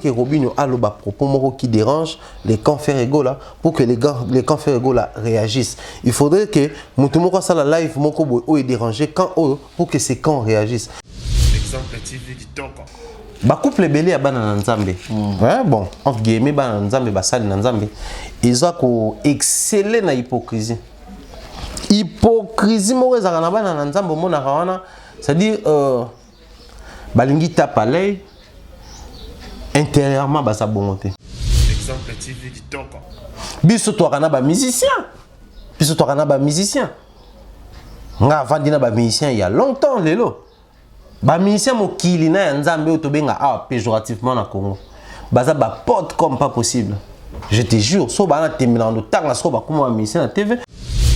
Que Robinho a le propos moro qui dérange les camps Ferrego là pour que les camps Ferrego là réagissent. Il faudrait que Moutoumoko sa la live moko boy est dérangé quand pour que ces camps réagissent. Exemple TV Kitoko. Ba couple belé à bana nzambe. Ouais, bon, entre guillemets bana nzambe ba sali nzambe. Ils ont ko exceller na hypocrisie. Hypocrisie moko ezaka na bana nzambe mona kawana, c'est-à-dire balingi tapalay intérieurement basa bongoté. Exemple TV Kitoko. Biso to kana ba musicien. Biso to kana ba musicien. Nga vandi na ba musicien il y a longtemps lelo. Ba musicien mokili na nzambe otobenga péjorativement na Congo. Baza ba pote comme pas possible. Je te jure, so ba na temela ndo tanga so ba kuma musicien na TV.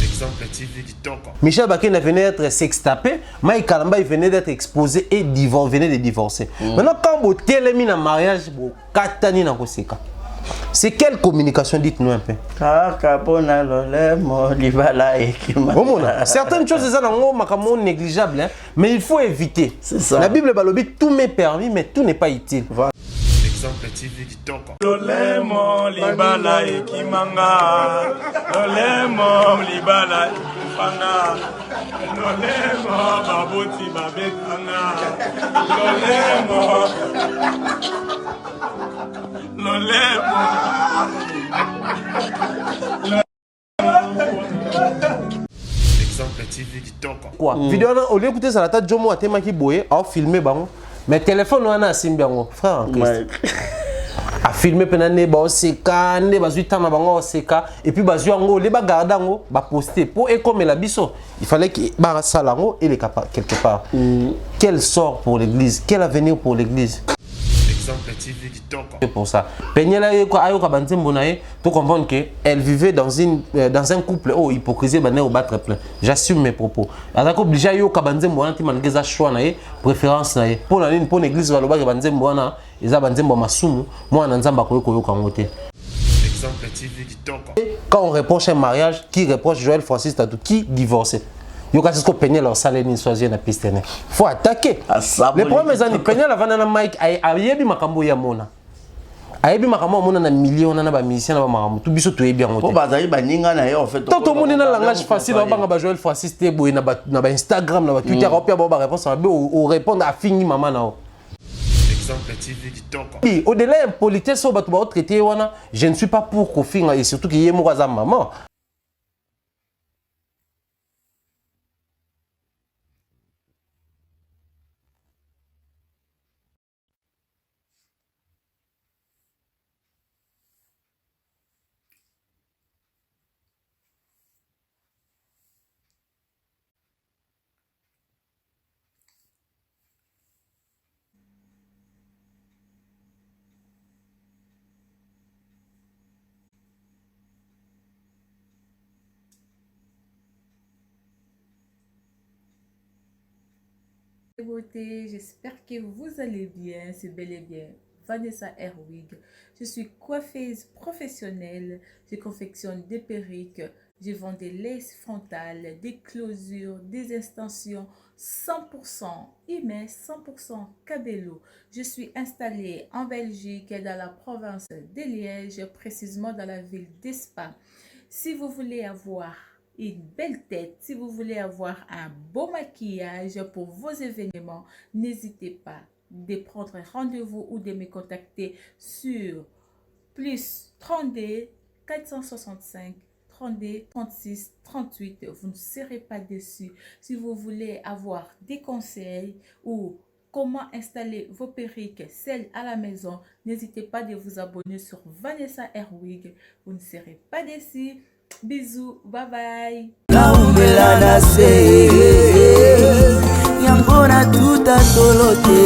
Exemple TV Kitoko. Michel Bakena venait d'être sextapé, Mike Kalamba il venait d'être exposé et venait de divorcer. Maintenant quand vous télémini na mariage, vous katani na koseka. C'est quelle communication, dites-nous un peu. Certaines choses sont négligeables, hein, mais il faut éviter. La Bible balobi tout m'est permis, mais tout n'est pas utile. Voilà. Exemple TV Kitoko. Lolemo libala ekimanga. Lolemo libala ekifanga. Lolemo baboti babetanga. Lolemo. Exemple TV Kitoko. Quoi? Vidéo au lieu d'écouter ça la tête Jomo a téma qui boye, a filmé bango. Mais téléphone on a simbiango frère en Christ. A filmé penane ba oseka ne bazuita na bango oseka et puis bazu yango les ba garder yango ba poster pour et comme la biso il fallait que ba salango et les quelque part. Quel sort pour l'église, quel avenir pour l'église. Exemple TV Kitoko. C'est pour ça. Penyela ko ayo ka banzembo nae pour comprendre que elle vivait dans un couple hypocrisie bané au battre plein. J'assume mes propos. Azako obligé yo ka banzembo wana ti mangeza choix nae préférence nae. Pour la ligne pour l'église va loba ka banzembo wana eza banzembo masumu moi na nzamba ko yoka ngote. Exemple TV Kitoko. Quand on reproche un mariage, qui reproche Joël Francis Tatou qui divorcé? Il faut attaquer. Le problème est que Peña la vana Mike ayebi makambo ya mona. Ayebi makambo mona na million na ba musicien na ba makambo. Tout biso to yebi ngote. Po bazali baninga na ye en fait. Tout monde na langage facile ba banga ba Joël Francis te boy na ba Instagram na ba Twitter opia ba réponse na o répondre à fini maman na o. Exemple TV Kitoko. Au-delà de politesse so ba to ba traiter wana, je ne suis pas pour kofinga et surtout que yemo za maman. Beauté, j'espère que vous allez bien, c'est bel et bien Vanessa Herwig. Je suis coiffeuse professionnelle, je confectionne des perruques, je vends des laces frontales, des closures, des extensions 100% Imes, 100% Cabello. Je suis installée en Belgique et dans la province de Liège, précisément dans la ville d'Espa. Si vous voulez avoir une belle tête, si vous voulez avoir un beau maquillage pour vos événements, n'hésitez pas de prendre rendez-vous ou de me contacter sur plus 32 465 32 36 38. Vous ne serez pas déçus. Si vous voulez avoir des conseils ou comment installer vos perruques, celles à la maison, n'hésitez pas de vous abonner sur Vanessa Herwig. Vous ne serez pas déçus. Bisous, bye bye. Naumbela na se Yangona tuta tolote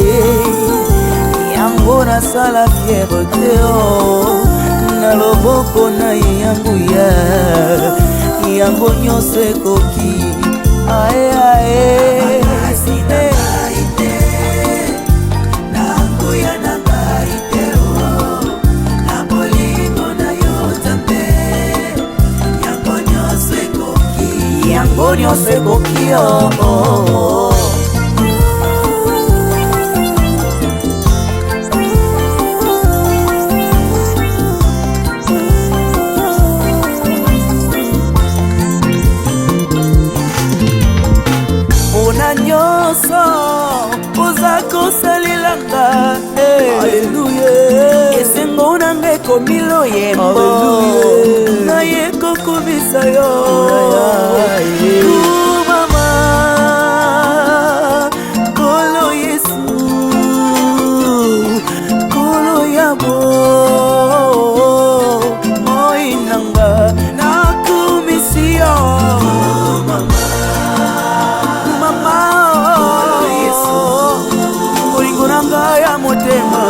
Yangona sala fierté Na loboko na yanguya Yango nyose koki Ae ae Bonio se coquio komilo yembo naye kokomisa yo mama kolo Yesu kolo yabo moinanga nakumisio mama Yesu moringoranga ya motema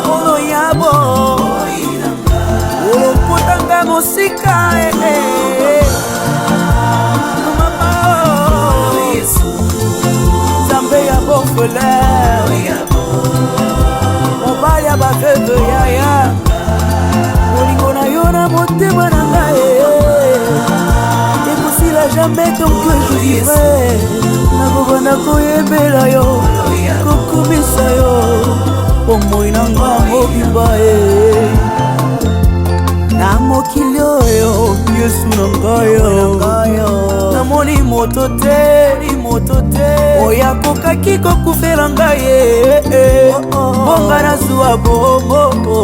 kolo yabo olokotanga mosika mama Yesu Zambe ya bofele mobali ya baveuve yaya molingo na yo na motema na ngai ekosila jamais tant que je vivrai nakobanda koyembela yo kokumisa yo omoi na nga mobimba na mokili oyo Yesu na ngai namoni moto te oyo akokaki kokufela ngai bonga nazwa bombo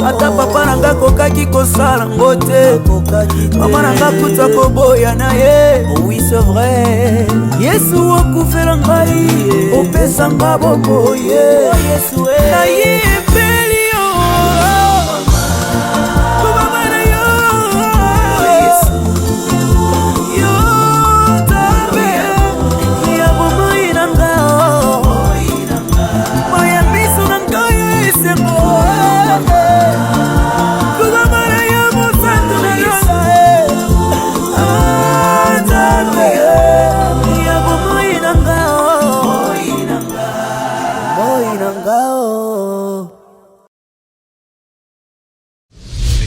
ata papa na nga kokaki kosala ngo te mama na nga kuta koboya na ye oui c'est vrai Yesu okufela ngai opesa nga bombo na ye epeli yo komama na yo yo tabe ya bomoi na nga moya miso na ngai esengo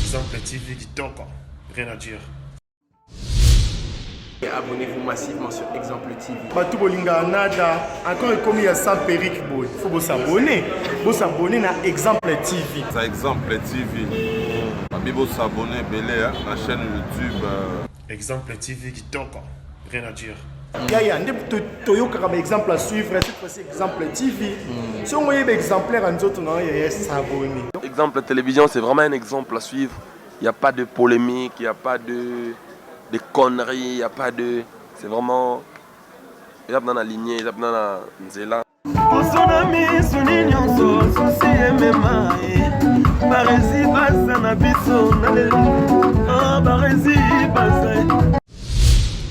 Exemple TV qui toque, rien à dire. Abonnez-vous massivement sur Exemple TV. Batou bolinga nada, encore comme il y a ça Peric boy, faut vous s'abonner à Exemple TV. Ça Exemple TV. Babi vous s'abonner belé à la chaîne YouTube. Exemple TV qui toque, rien à dire. Yaya, Toyoka comme exemple à suivre, cette fois-ci Exemple TV. Si on voyait exemplaire en autres, non, il y a s'abonner. Exemple télévision, c'est vraiment un exemple à suivre. Il n'y a pas de polémique, il n'y a pas de conneries, il n'y a pas de... C'est vraiment... Il y a dans la lignée, il y a dans la nzela.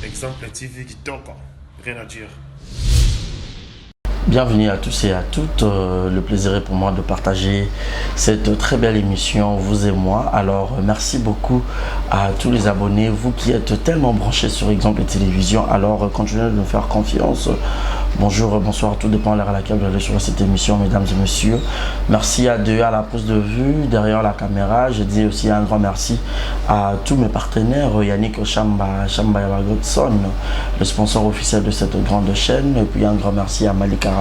Exemple TV qui toque, rien à dire. Bienvenue à tous et à toutes, le plaisir est pour moi de partager cette très belle émission, vous et moi. Alors merci beaucoup à tous les abonnés, vous qui êtes tellement branchés sur Exemple Télévision. Alors continuez de nous faire confiance. Bonjour, bonsoir, tout dépend de l'heure à laquelle vous allez sur cette émission, mesdames et messieurs. Merci à deux à la pose de vue, derrière la caméra. Je dis aussi un grand merci à tous mes partenaires, Yannick Chamba Godson, le sponsor officiel de cette grande chaîne. Et puis un grand merci à Malik Arafat.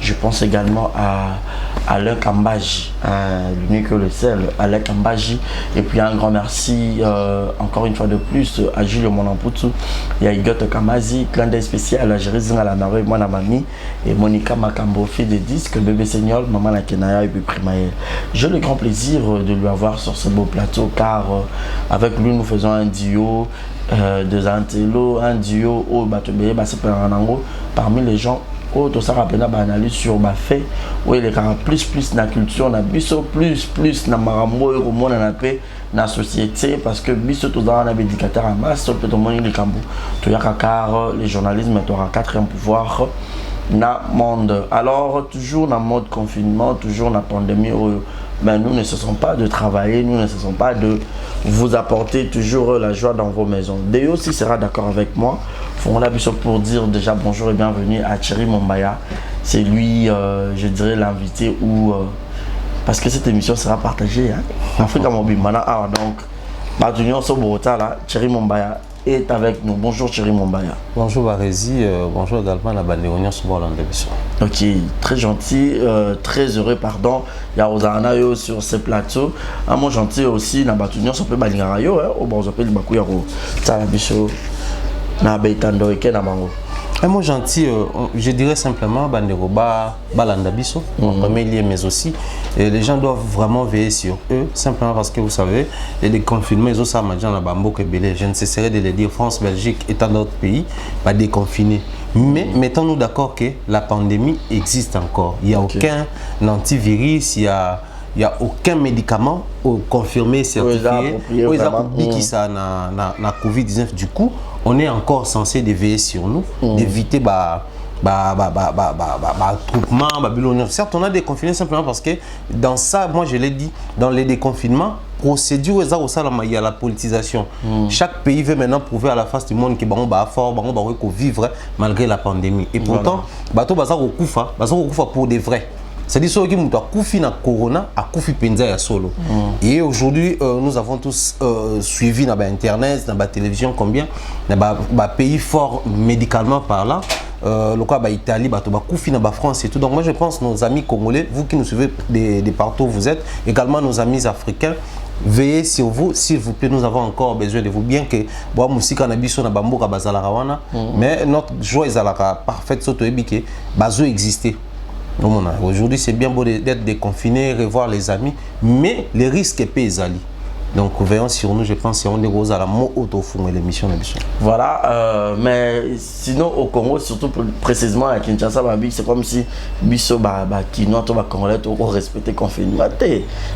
Je pense également à Alain Kambaji, l'unique que le sel, Alain Kambaji. Et puis un grand merci encore une fois de plus à Julio Monamputu, et à Igot Kamazi, clin d'œil spécial à Jérézine à la Marée, moi la mamie, et Monica Makambo, fait des disques, Bébé Seigneur, Maman la Kenaya et puis Primaël. J'ai le grand plaisir de lui avoir sur ce beau plateau car avec lui nous faisons un duo de Antello, un duo au Batobé, parmi les gens. Tout ça rappelle une analyse sur ma fait où il est plus na culture na biso plus na marambo et comment on a paix na société parce que biso tout dans un éducateur à masse peut tout monde les cambo tout y a car les journalisme est un quatrième pouvoir na monde. Alors toujours dans mode confinement, toujours dans pandémie, mais nous ne cessons pas de travailler, nous ne cessons pas de vous apporter toujours la joie dans vos maisons. Déo aussi sera d'accord avec moi. On a besoin pour dire déjà bonjour et bienvenue à Thierry Mombaya. C'est lui, je dirais, l'invité où parce que cette émission sera partagée. Africa Mobile, maintenant, donc, Badunion Soborota là, Thierry Mombaya est avec nous. Bonjour Thierry Mombaya. Bonjour Barézi, bonjour également la Bandéonion Soborland d'émission. Ok, très gentil, très heureux, pardon. Il y a Rosana yo sur ce plateau. Un mot gentil aussi, na Badunion Sope Balingarayo, au bon Sope Libakou Yaro. Ça la bicho, na Beitando et Kenamango. Un mot gentil, je dirais simplement, Banderoba, Balandabiso, en premier lieu, mais aussi, les gens doivent vraiment veiller sur eux, simplement parce que vous savez, les confinements, ils ont ça, je ne cesserai de le dire, France, Belgique et tant d'autres pays, pas déconfinés. Mais mettons-nous d'accord que la pandémie existe encore. Il n'y a aucun antivirus, il n'y a aucun médicament confirmé, certifié, qui ça na Covid-19. Du coup, on est encore censé veiller sur nous, d'éviter attroupement, babylonien. Certes, on a déconfiné simplement parce que dans ça, moi je l'ai dit, dans les déconfinements, procédure, il y a la politisation. Chaque pays veut maintenant prouver à la face du monde qu'il va fort, vivre malgré la pandémie. Et pourtant, bateau pour des vrais. C'est-à-dire ceux qui ont koufi na corona a koufi penza ya solo. Et aujourd'hui nous avons tous suivi na internet, na télévision combien na pays fort médicalement parlant le cas Italie, koufi na France et tout. Donc moi je pense nos amis congolais, vous qui nous suivez de partout où vous êtes, également nos amis africains, veillez sur vous, s'il vous plaît, nous avons encore besoin de vous. Bien que mais notre joie est parfaite, surtout que bazo exister. Aujourd'hui, c'est bien beau d'être déconfiné, revoir les amis, mais les risques pèsent. Donc, veillons sur nous, je pense, c'est on est rose à la mot autofond et l'émission. Voilà, mais sinon au Congo, surtout précisément à Kinshasa, c'est comme si biso kinois to congolais to respecter confinement.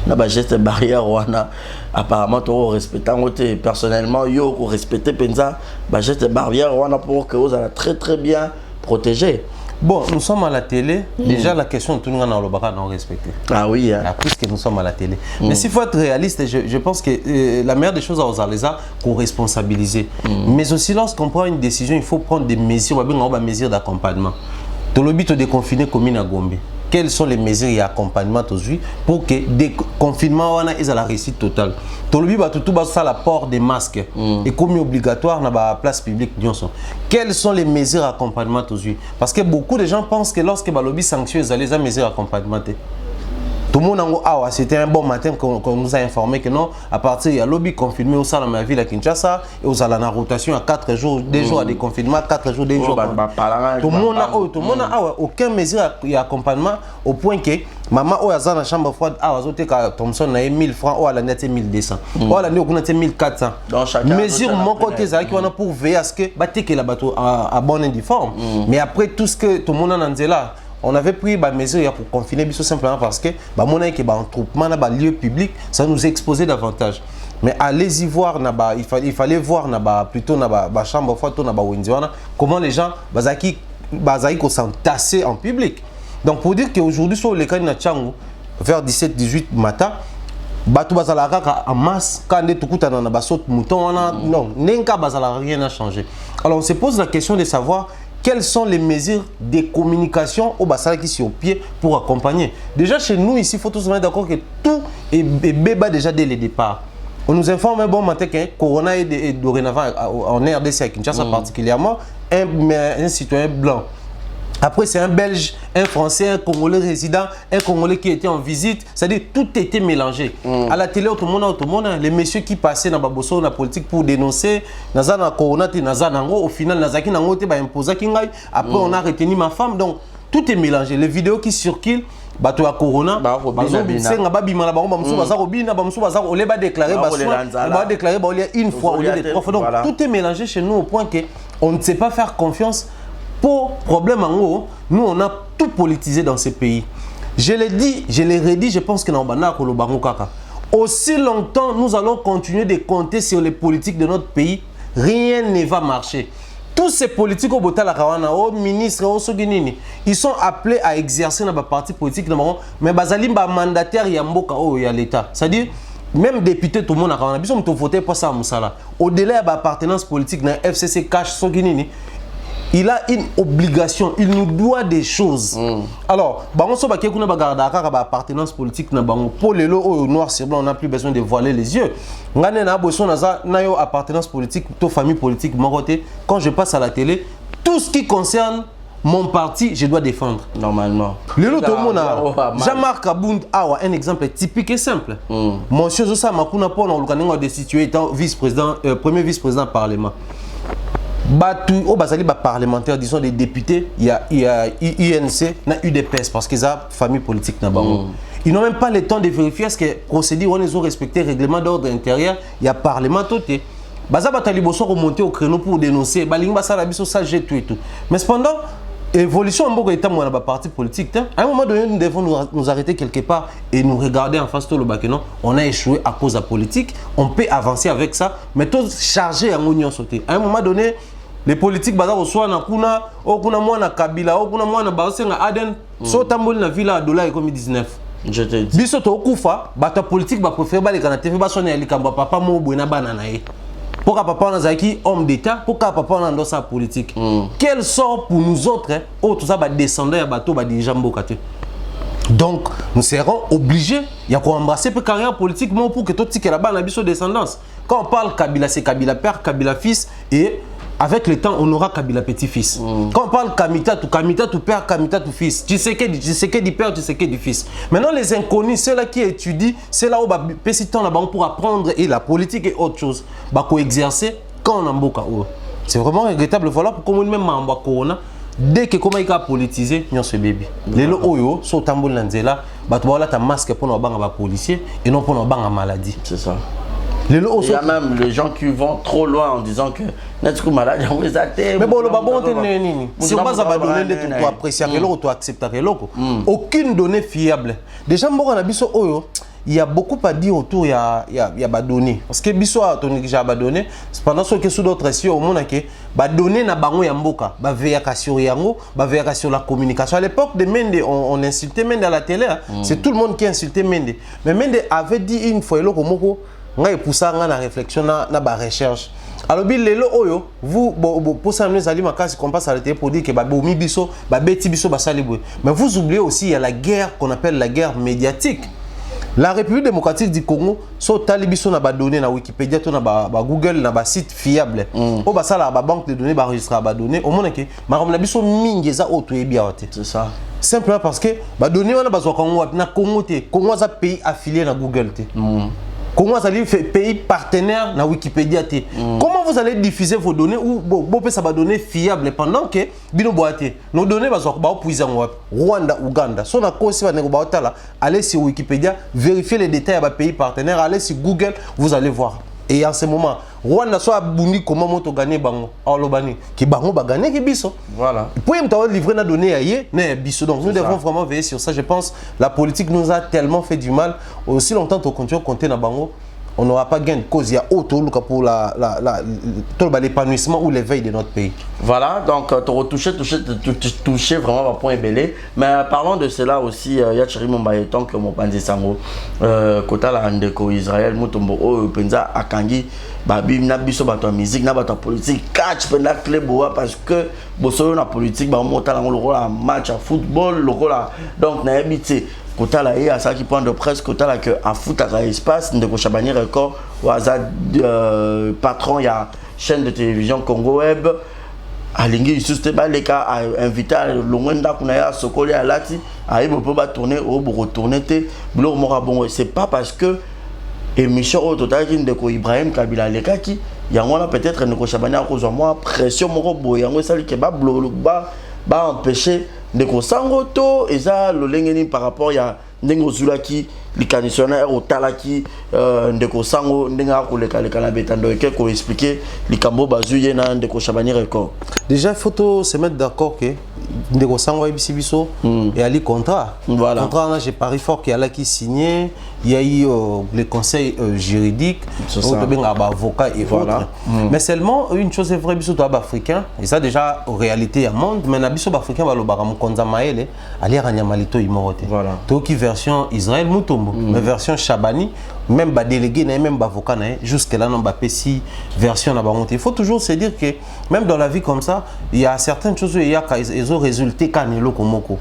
Na ba geste barrière wana apparemment to respecter ngote personnellement yo respecter penza ba geste barrière wana pour que vous allez très bien protégé. Bon, nous sommes à la télé. Déjà, la question de tout le monde non respecté. Ah oui. Hein. Puisque nous sommes à la télé. Mais s'il faut être réaliste, je pense que la meilleure des choses à Ozaleza, qu'on responsabiliser. Mais aussi, lorsqu'on prend une décision, il faut prendre des mesures, des mesures d'accompagnement. Tout le but de déconfiner commune à Gombe. Quelles sont les mesures et accompagnement aujourd'hui pour que des confinements aient la réussite totale. Tout le but c'est la port des masques et comme obligatoire dans la place publique. Quelles sont les mesures d'accompagnement aujourd'hui? Parce que beaucoup de gens pensent que lorsque le lobby sanctionne les mesures d'accompagnement. Tout le monde a c'était un bon matin qu'on nous a informé que non, à partir du lobby confiné au sein de ma ville à Kinshasa et aux allons en rotation à 4 jours, 2 jours à déconfinement, 4 jours, 2 jours. Tout le monde a aucun mesure d'accompagnement au point que maman a dans la chambre froide a azoté que Thompson a 1000 francs ou à la net 1200. Ou à la nuit on a 1400. Mesure mon côté pour veiller à ce que que la bateau à bonne uniforme. Mais après tout ce que tout le monde a dans là, on avait pris des mesures pour confiner simplement parce que un troupement dans lieu public, ça nous exposait davantage. Mais allez-y voir, il fallait voir plutôt dans la chambre photo, comment les gens s'entasser en public. Donc pour dire qu'aujourd'hui, sur les cas de Tchango, vers 17-18 matin, en masse, quand rien n'a changé. Alors on se pose la question de savoir quelles sont les mesures de communication au Bassala qui sont au pied pour accompagner. Déjà chez nous ici, il faut tous se mettre d'accord que tout est béba déjà dès le départ. On nous informe un bon matin que Corona est dorénavant en RDC à Kinshasa particulièrement un citoyen blanc. Après, c'est un Belge, un Français, un Congolais résident, un Congolais qui était en visite. C'est-à-dire tout était mélangé. À la télé, tout le monde, les messieurs qui passaient dans la politique pour dénoncer, au final, après, on a retenu ma femme. Donc, tout est mélangé. Les vidéos qui circulent, bateau à Corona, une fois, au lieu de 3 fois. Donc, tout est mélangé chez nous au point qu'on ne sait pas faire confiance. Pour problème en haut, nous on a tout politisé dans ce pays. Je l'ai dit, je l'ai redit, je pense que dans aussi longtemps nous allons continuer de compter sur les politiques de notre pays, rien ne va marcher. Tous ces politiques au Botala Kawana, au ministre, au Soginini, ils sont appelés à exercer dans le parti politique, mais Bazalim ba mandataire Yamboka oh il y a l'État. C'est-à-dire même député tout le monde a Kawana, ils ont voté pour ça Moussala. Au-delà de l'appartenance politique dans FCC Cash Soginini, il a une obligation, il nous doit des choses. Alors, si on a une appartenance politique, pour les lots noir sur blanc, on n'a plus besoin de voiler les yeux. On a une appartenance politique, toute famille politique. Quand je passe à la télé, tout ce qui concerne mon parti, je dois défendre. Normalement. Jean-Marc Abound a un exemple typique et simple. Monsieur Zosa Makuna Pon, on a destitué étant vice-président, premier vice-président du Parlement. Batu au basali ba parlementaire, disons des députés, il y a UNC, na UDPS parce qu'ils ont famille politique na bango. Ils n'ont même pas le temps de vérifier est-ce que procédure on les ont respecté règlement d'ordre intérieur, il y a parlement toté. Baza batali bosso remonter au créneau pour dénoncer, baling basala biso ça j'ai tout et tout. Mais cependant évolution en beaucoup état moi na ba parti politique, à un moment donné nous devons nous arrêter quelque part et nous regarder en face tout le bac non, on a échoué à cause de la politique, on peut avancer avec ça, mais tout charger en union sauter. À un moment donné les politiques baza reçoit na kuna o kuna mwana Kabila o kuna mwana Baosenga Aden so tamboli na villa dollar et comme 19. Je te dis. Biso to kufa bata politique ba préférer ba les kana TV ba sonner likamba papa mo boina bana na ye. Pourquoi papa on a zaki homme d'état, pourquoi papa on a dans sa politique. Quel sort pour nous autres oh tout ça ba descendants ya bateau ba dirigeant mbokate. Donc nous serons obligés il y a quoi embrasser peu carrière politique pour que tout ticket là-bas na biso descendance. Quand on parle Kabila c'est Kabila père, Kabila fils et avec le temps, on aura Kabila petit-fils. Quand on parle Kamita, tout père, Kamita, tout fils. Tu sais que du père, tu sais que du fils. Maintenant, les inconnus, ceux-là qui étudient, c'est là où on peut temps là-bas pour apprendre et la politique et autre chose. Bah, exercer quand on a un beau cas. C'est vraiment regrettable. Voilà pourquoi même en Corona, dès que comment il a politisé, il y a ce bébé. Les lots oyo, sont tambour lanzela, bah tu vois là ta masque pour nos bancs à policier et non pour nos bancs à maladie. C'est ça. Il y a même les gens qui vont trop loin en disant que n'est-ce malade, mais bon, le babon si on va donner des trucs, tu apprécies tu acceptes aucune donnée fiable. Déjà, il y a beaucoup à dire autour, il y a données. Parce que biso a donné déjà donné, pendant ce que sous d'autres si au monde que donner na bango ya mboka, veillaka sur yango, veillaka sur la communication. À l'époque de Mende, on insultait Mende à la télé, c'est tout le monde qui insultait Mende. Mais Mende avait dit une fois nga epoussa nga na réflexion na ba recherche. Alors bi lelo oyo vous pour ça nous allons makasi qu'on passe à la télé pour dire que ba bomi biso ba beti biso ba salibwe. Mais vous oubliez aussi il y a la guerre qu'on appelle la guerre médiatique. La République démocratique du Congo so talibiso na ba données na Wikipédia to na ba Google na ba site fiable. O ba sala ba banque de données ba registre ba données au monde que marom na biso mingi za auto ebiaote. C'est ça. Simplement parce que ba données wana ba zo Congo na Congo te Congo za pays affilié na Google te. Comment vous allez faire pays partenaire dans Wikipédia? Comment vous allez diffuser vos données ou ça va donner fiable pendant que bino boate nos données Rwanda, Ouganda. Si on a conseillé allez sur Wikipédia, vérifier les détails des pays partenaires, allez sur Google, vous allez voir. Et en ce moment, Rwanda soit bundi comment moto gagner bango alobani qui bango ba gagner qui biso. Voilà. Pour me livrer na données ailleurs, na biso. Donc nous devons vraiment veiller sur ça. Je pense la politique nous a tellement fait du mal. Aussi longtemps qu'on continue à compter na bango, on n'aura pas gain de cause. Il y a autre pour l'épanouissement ou l'éveil de notre pays. Voilà, donc tu touché vraiment un point belé. Mais parlons de cela aussi, il y a Thierry Mombayeton que mon pandé sango, kota la ndeko Israël, mutombo o penza akangi, babi na biso bato musique na bato politique, catch penda clé boa parce que boso na politique ba monta la rôle à match à football, le rôle donc na habité. Kota la et à ça qui prend de presse kota la que à foot à espace ndeko Chabani record ou azad patron il y a chaîne de télévision Congo Web alingi isuste ba les cas a invité longenda kuna ya sokoli à lati a ibo peut pas tourner au pour retourner te blo mora bon c'est pas parce que émission au total ndeko Ibrahim Kabila lekaki yango là peut-être ndeko Chabani a cause moi pression moko boy yango sali ke ba blo ba empêcher ndeko sangoto et ça le lengeni par rapport ya ndeko zulaki likanissionnaire au talaki ndeko sango ndenga ko leka na betando et ko expliquer likambo bazuye na ndeko Chabani record. Déjà il faut se mettre d'accord que ndeko sango ebisi biso et ali contrat. Voilà. Contrat j'ai pari fort qu'il y a là qui signé, il y a eu les conseils juridiques, avocat et voilà. Mais seulement une chose est vraie biso to africain et ça déjà en réalité à monde mais na biso africain ba lo baramu konza maele ali ranyamalito imorote. Voilà. To qui version Israël mutombo mais version Chabani même ba délégué même ba avocat jusque là non ba pesi version na ba monter. Il faut toujours se dire que même dans la vie comme ça, il y a certaines choses il y a ils ont résulté kanelo komoko.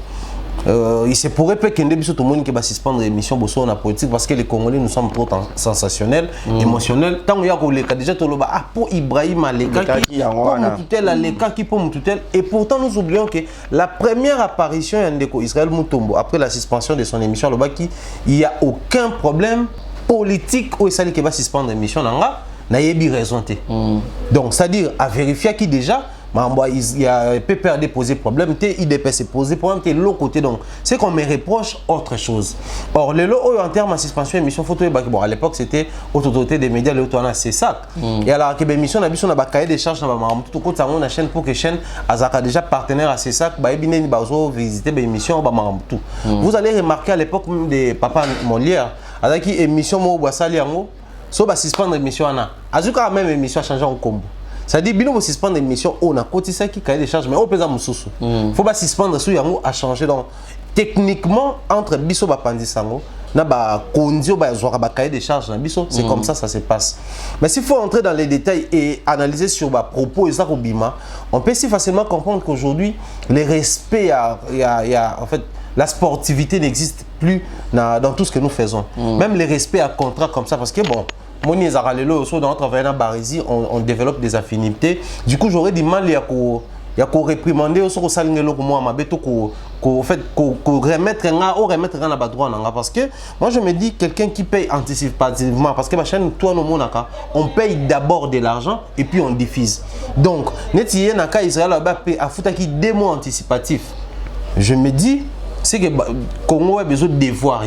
Il se pourrait pas qu'il y ait tout le monde qui va suspendre l'émission Bosso en politique parce que les Congolais nous sommes trop sensationnels, émotionnels. Tant qu'il y a déjà tout le monde pour Ibrahim Aleka qui pour Moutoutel Aleka qui pour Moutoutel et pourtant nous oublions que la première apparition d'Indeko Israël Moutombo après la suspension de son émission il n'y a aucun problème politique où il s'agit qu'il va suspendre l'émission nayebi raison te. Donc c'est-à-dire à vérifier qui déjà il y a PPRD posé problème, IDP s'est posé problème, l'autre côté. Donc, c'est qu'on me reproche autre chose. Or, les lots en termes de suspension émission photo, bon, à l'époque, c'était autorité des médias, c'est ça. Et alors, que l'émission, on a cahier des charges, tout le temps, la chaîne pour que chaîne, a déjà partenaire à CESAC, visiter l'émission, tout. Vous allez remarquer à l'époque des Papa Molière, avec l'émission, so va suspendre l'émission, Azuka même émission a changé en combo. C'est-à-dire que si on suspend l'émission, on a cotisé qui cahier des charges, mais on peut pas moussous. Faut pas suspendre ce yango à changer. Donc techniquement entre biso ba pandisango, na ba kondio ba zoara ba cahier des charges na biso, c'est comme ça se passe. Mais s'il faut entrer dans les détails et analyser sur ba propos et ça bima, on peut si facilement comprendre qu'aujourd'hui les respects en fait la sportivité n'existe plus dans tout ce que nous faisons. Même les respects à contrat comme ça parce que bon dans notre travail dans Barizi, on développe des affinités. Du coup, j'aurais du mal à réprimander au remettre un droit parce que moi je me dis quelqu'un qui paye anticipativement parce que ma chaîne toi on paye d'abord de l'argent et puis on diffuse. Donc netiye naka Israël a foutu qui 2 mois anticipatifs. Je me dis c'est que Congo a besoin de devoir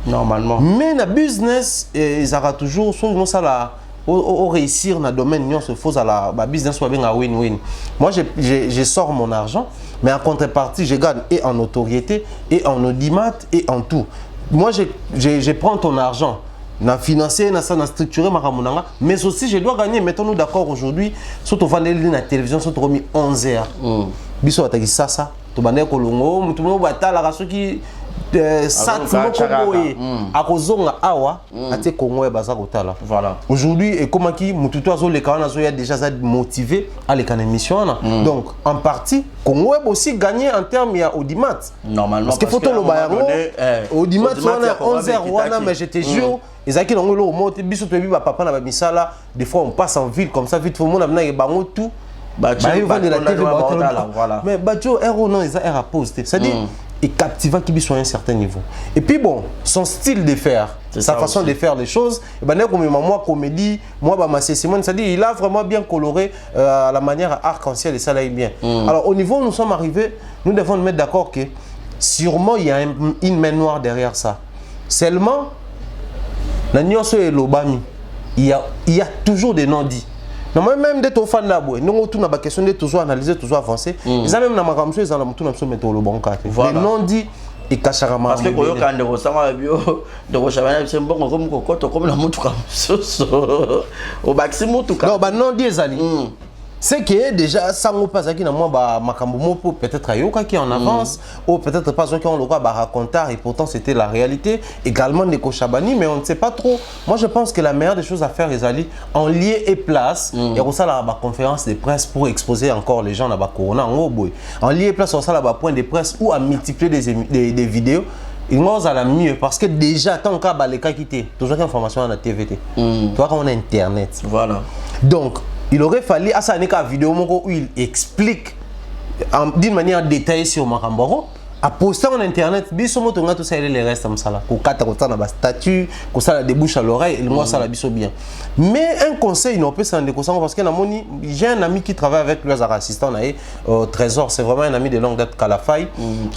normalement. Mais dans le business, ils auront toujours, soit ça la, au réussir dans le domaine, il se faut à la business soit bien à win-win. Moi, je sors mon argent, mais en contrepartie, je gagne et en notoriété, et en audimat, et en tout. Moi, je prends ton argent, na financier, na structuré ma ramonanga, mais aussi je dois gagner. Mettons-nous d'accord aujourd'hui, surtout on va aller la télévision, surtout remis 11h. Biso ataki ça, tu vas aller kolongo, tout le monde va être là, ceux qui aujourd'hui et comment qui a déjà motivé à les émission donc en partie Congo aussi gagné en termes d'audimat normalement parce que faut le audimat 11h mais je te jure ils ont qui l'ont le mot biso to biba papa na misala des fois on passe en ville comme ça vite faut mon amena bango tout bah de la TV voilà mais Badjo héros non ils a posté c'est-à-dire et captivant qui soit à un certain niveau. Et puis bon, son style de faire, sa façon de faire les choses, et ben comme moi comédie, moi bah Simone, c'est-à-dire il a vraiment bien coloré à la manière arc-en-ciel et ça là bien. Alors au niveau où nous sommes arrivés, nous devons nous mettre d'accord que sûrement il y a une main noire derrière ça. Seulement, la nuance et l'obami, il y a toujours des non-dits. Non, même des taux fans d'abord, nous avons toujours question de toujours analyser, toujours avancer. Ils ont même dans ma ramsou, ils ont tout nous mettre le bon côté. Les non dit et cacharama. Parce que quand on ressemble bio, de rechabana, c'est bon comme cocotte, comme la montre comme ça. Au maximum tout cas. Non, bah non dit Zali. C'est que déjà ça nous passe qui na moi ba makambo pour peut-être ayoka qui en avance ou peut-être pas ceux qui ont le droit à raconter et pourtant c'était la réalité également des Kochabani mais on ne sait pas trop. Moi je pense que la meilleure des choses à faire Ezali en lieu et place et on ça la conférence de presse pour exposer encore les gens là-bas corona en lieu et place on ça là-bas point de presse ou à multiplier des vidéos. Il nous a mieux parce que déjà tant qu'à baleka quitter toujours information à la TVT. Toi quand on a internet. Voilà. Donc il aurait fallu à ça une vidéo où il explique d'une manière détaillée sur Makamboro à poster en internet biso moto nga tout ça les restes comme ça là ko kata ko na ba statut ko ça débouche à l'oreille et moi ça la biso bien mais un conseil non peut s'en déconseiller parce que j'ai un ami qui travaille avec lui as assistant au Trésor c'est vraiment un ami de longue date Kalafai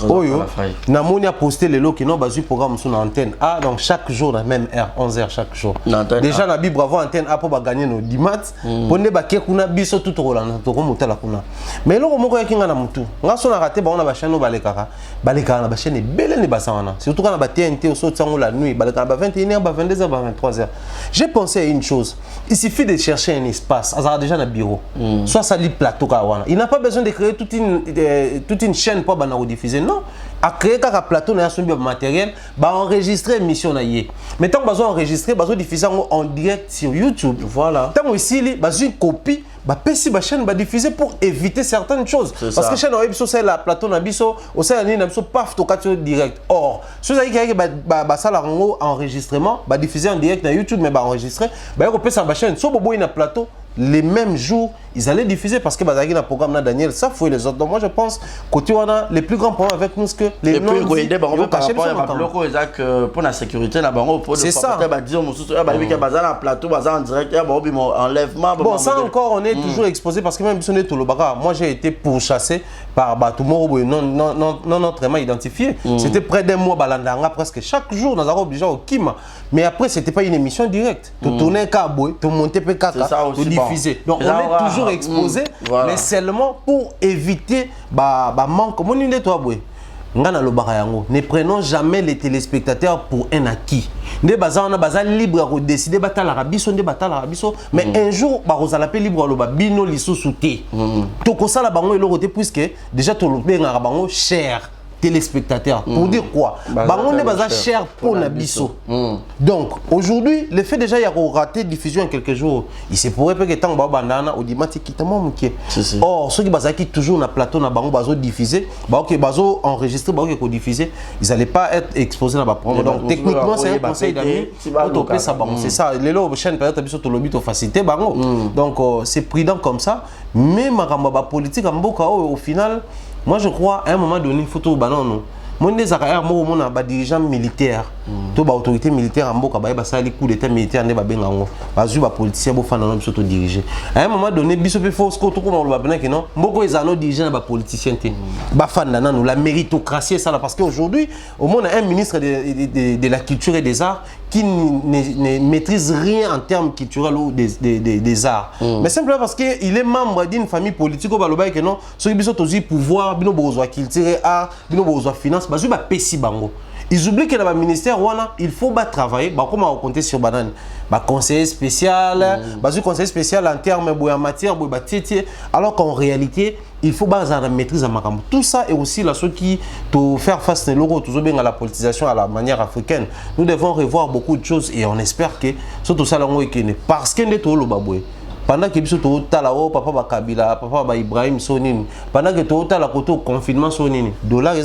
oyo namoni a posté les lots qui n'ont pas eu programme sur l'antenne ah donc chaque jour la même heure 11h chaque jour déjà na bi bravo antenne a pour gagner nos 10 matchs pone ba ke kuna biso tout rolanda to ko motala kuna mais loko moko yakinga na mutu nga so na raté ba on a ba chaîne balekaka baleka na ba chaîne belle ni basana surtout quand na TNT au saut la nuit baleka na 21h 22h 23h j'ai pensé à une chose il suffit de chercher un espace azara déjà na bureau soit ça lit plateau kawana il n'a pas besoin de créer toute une chaîne pour bana rediffuser non à créer un plateau na son matériel ba enregistrer émission na yé mais tant besoin enregistrer besoin diffuser en direct sur YouTube voilà tant aussi li besoin copie ba pesi ba chaîne ba diffuser pour éviter certaines choses parce que chaîne web c'est la plateau na biso au sein ni na biso paf to katio direct or ceux qui ba sala ngo enregistrement ba diffuser en direct na YouTube mais ba enregistrer ba ko pesa ba chaîne so bobo ina plateau les mêmes jours, ils allaient diffuser parce que Bazaki na programme na Daniel, ça faut les autres. Donc moi je pense côté on a les plus grands problèmes avec nous, c'est que les non pour la sécurité là c'est ça. Plateau en direct enlèvement. Bon ça encore on est toujours exposé parce que même si on est tout le bagarre, moi j'ai été pourchassé par Batumoro non autrement identifié. C'était près d'un mois balandanga presque chaque jour nous avons obligé au Kima. Mais après c'était pas une émission directe. Tu tournais Kaboué, tu montais PK, tu diffusais. Donc on est toujours exposé, mais seulement pour éviter manque. Comment on dit toi boy? Ne prenons jamais les téléspectateurs pour un acquis. On est libre de décider de mais un jour, on est libre de bino liso souté. Tout ça là puisque déjà tout le cher téléspectateurs. Pour dire quoi? On est cher pour Nabiso. Donc aujourd'hui, le fait déjà y a raté diffusion en quelques jours, il se pourrait que tant bandana au dimanche qui or ceux qui toujours na plateau na bango bazo diffuser, bazo enregistrer, bazo diffuser, ils allaient pas être exposés dans la promo. Donc techniquement c'est un conseil d'amis. C'est ça. Les lots chaîne peut-être Nabiso tout le but au facilité bango. Donc c'est prudent comme ça. Mais ma politique au final. Moi, je crois, à un moment donné, il faut tout bananer. Moi, je suis dirigeant militaire. Tout autorité militaire, je suis un coup d'état militaire, je suis un politicien, je suis diriger. À un moment donné, il faut que je dirigeant politicien. La méritocratie, ça parce qu'aujourd'hui, au monde, un ministre de la culture et des arts qui ne maîtrise rien en termes culturels ou des arts. Mais simplement parce qu'il est membre d'une famille politique, ceux qui ont pouvoir, culture, art, finance, ils oublient que dans le ministère, il faut travailler, comme on compte sur banane. Conseiller spécial, conseiller spécial en termes de matière, alors qu'en réalité, il faut la maîtrise à Makambo. Tout ça est aussi la chose qui doit faire face à la politisation à la manière africaine. Nous devons revoir beaucoup de choses et on espère que surtout ça parce que nous sommes baboué. Pendant que nous sommes papa Kabila, papa Ibrahim Sonini, pendant que nous sommes au confinement Sonini, dollar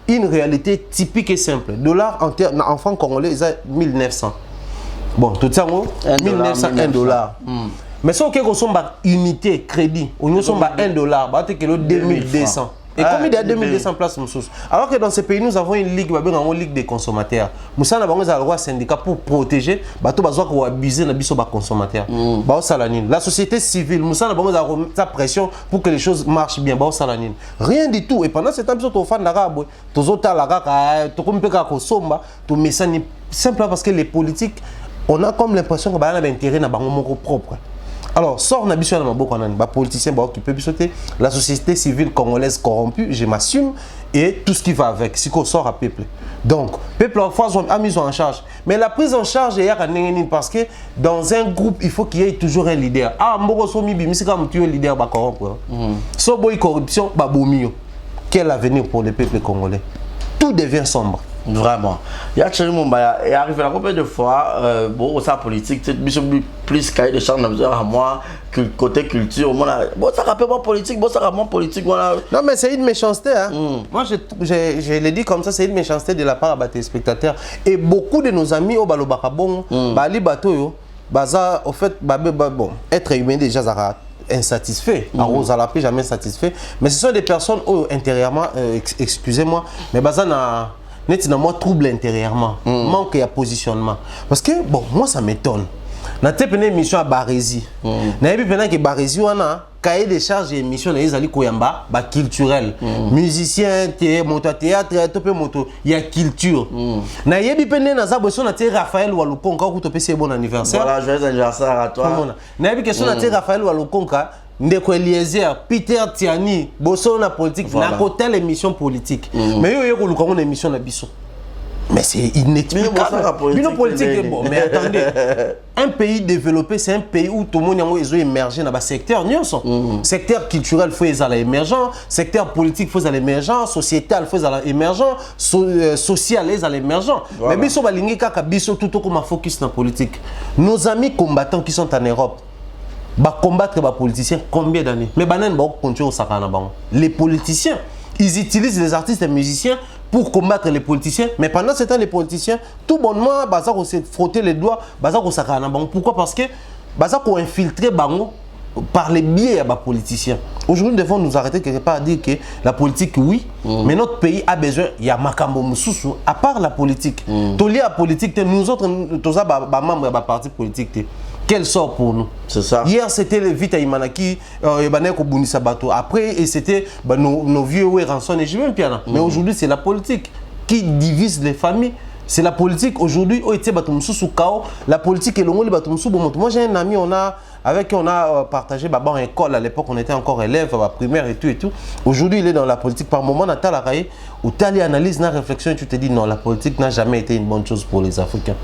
une réalité typique et simple. Dollar en francs congolais, c'est 1900. Bon, tout ça, 1900, $1. Mais si on a une unité, crédit, on a $1, c'est 2200. Et comme il y a 2200 places, alors que dans ces pays, nous avons une ligue, une ligue des consommateurs. Nous avons un droit syndicat pour protéger les abuser les consommateurs. La société civile, nous avons la pression pour que les choses marchent bien. Rien du tout. Et pendant ce temps, nous avons fait l'arabe, nous avons fait simplement parce que les politiques, on a comme l'impression qu'on a un intérêt dans le propre. Alors, sort na biso na maboko na ba politicien ba qui peut bisoter la société civile congolaise corrompue, je m'assume et tout ce qui va avec, si qu'on sort à peuple. Donc, peuple en France a mis en charge, mais la prise en charge est parce que dans un groupe, il faut qu'il y ait toujours un leader. Ah, mboko so mi bimisi comme tu es leader ba corrompre. So boy corruption ba bomio. Quel avenir pour le peuple congolais? Tout devient sombre. Vraiment. Il y a il arrive à combien de fois, bon, ça politique, c'est plus cahier de charge à moi, côté culture, bon, ça rappelle moi politique, bon, ça rappelle moi politique, voilà. Non, mais c'est une méchanceté, hein. Moi, je l'ai dit comme ça, c'est une méchanceté de la part des spectateurs. Et beaucoup de nos amis au Balobakabon, Bali Bato, Baza, au fait, bon, être humain déjà, insatisfait, à jamais satisfait, mais ce sont des personnes intérieurement, excusez-moi, mais Baza n'a moi trouble intérieurement, manque de positionnement. Parce que, bon, moi ça m'étonne. Dans une émission à Barési, pendant que Barési, on a cahier des charges et émissions culturel. Musicien, théâtre, il y a culture. Na yebi pende na zaboso na Raphaël Walukonka ko topesi bon anniversaire. Voilà, joyeux anniversaire à toi. Na yebi question na Raphaël Walukonka. Ndeko Eliezer, Peter Tiani, bosso na politique, voilà. Na côté l'émission politique. Mais yo ko lukongo na émission na biso. Mais c'est inexplicable. Une politique bon, mais attendez. Un pays développé, c'est un pays où tout le monde a émergé dans le secteur. Secteur culturel, il faut aller émergent. Secteur politique, il faut aller émergent. Sociétal, il faut aller émergent. Social, il faut aller émergent. Mais biso balingi kaka biso tout comme focus dans la politique. Nos amis combattants qui sont en Europe, combattre les politiciens combien d'années? Mais les politiciens, ils utilisent les artistes et les musiciens pour combattre les politiciens. Mais pendant ce temps, les politiciens, tout bonnement, se frotter les doigts, pourquoi? Parce que baza ko infiltrer bango par les biais à politiciens. Aujourd'hui, nous devons nous arrêter quelque part à dire que la politique, oui, mais notre pays a besoin, il y a makambo mususu, à part la politique. Toli la politique, nous autres, tous les membres de la parti politique, quel sort pour nous? C'est ça. Hier, c'était le Vita Imanaki, après, c'était nos vieux Ranson et Jimmy Piana. Mais aujourd'hui, c'est la politique qui divise les familles. C'est la politique aujourd'hui. La politique est longue. Moi, j'ai un ami, avec qui on a partagé en école. À l'époque, on était encore élèves, primaire et tout et tout. Aujourd'hui, il est dans la politique. Par moment, on a où tu as l'analyse, la réflexion, et tu te dis non, la politique n'a jamais été une bonne chose pour les Africains.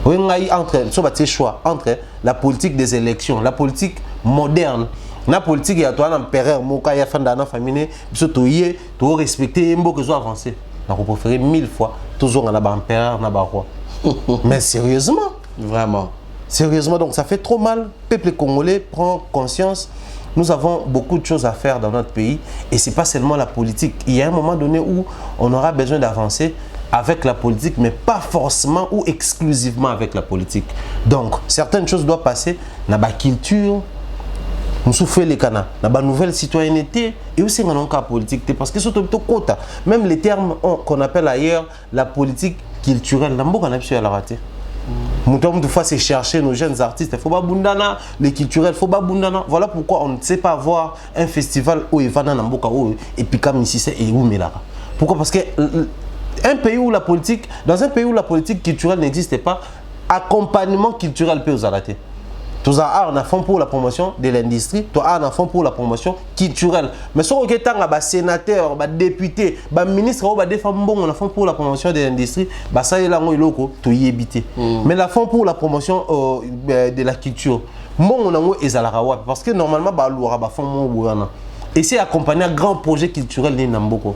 Entre choix entre la politique des élections, la politique moderne. La politique, il y a un empereur, il y a une famille, il faut respecter, il faut avancer. On préfère 1000 fois toujours un empereur, un roi. Mais sérieusement, vraiment. Sérieusement, donc ça fait trop mal. Le peuple congolais prend conscience. Nous avons beaucoup de choses à faire dans notre pays. Et ce n'est pas seulement la politique. Il y a un moment donné où on aura besoin d'avancer avec la politique, mais pas forcément ou exclusivement avec la politique. Donc, certaines choses doivent passer dans la culture, nous souffrons les canards, dans la nouvelle citoyenneté et aussi dans le cas politique. Parce que c'est tout quota. Même les termes qu'on appelle ailleurs la politique culturelle, on a pu la rater. Nous fois c'est chercher nos jeunes artistes, il faut pas bundana, les culturels, il faut pas bundana. Voilà pourquoi on ne sait pas voir un festival où il va dans Namboka et puis comme ici c'est où Melara. Pourquoi? Parce que un pays où la politique, dans un pays où la politique culturelle n'existe pas, accompagnement culturel peut vous arrêter. Tu as un fonds pour la promotion de l'industrie, tu as un fonds pour la promotion culturelle. Mais si on a un sénateur, un député, un ministre, un fonds pour la promotion de l'industrie, ça est là, tu y éviter. Mais le fonds pour la promotion de la culture, parce que normalement, et c'est accompagné un grand projet culturel de Namboko.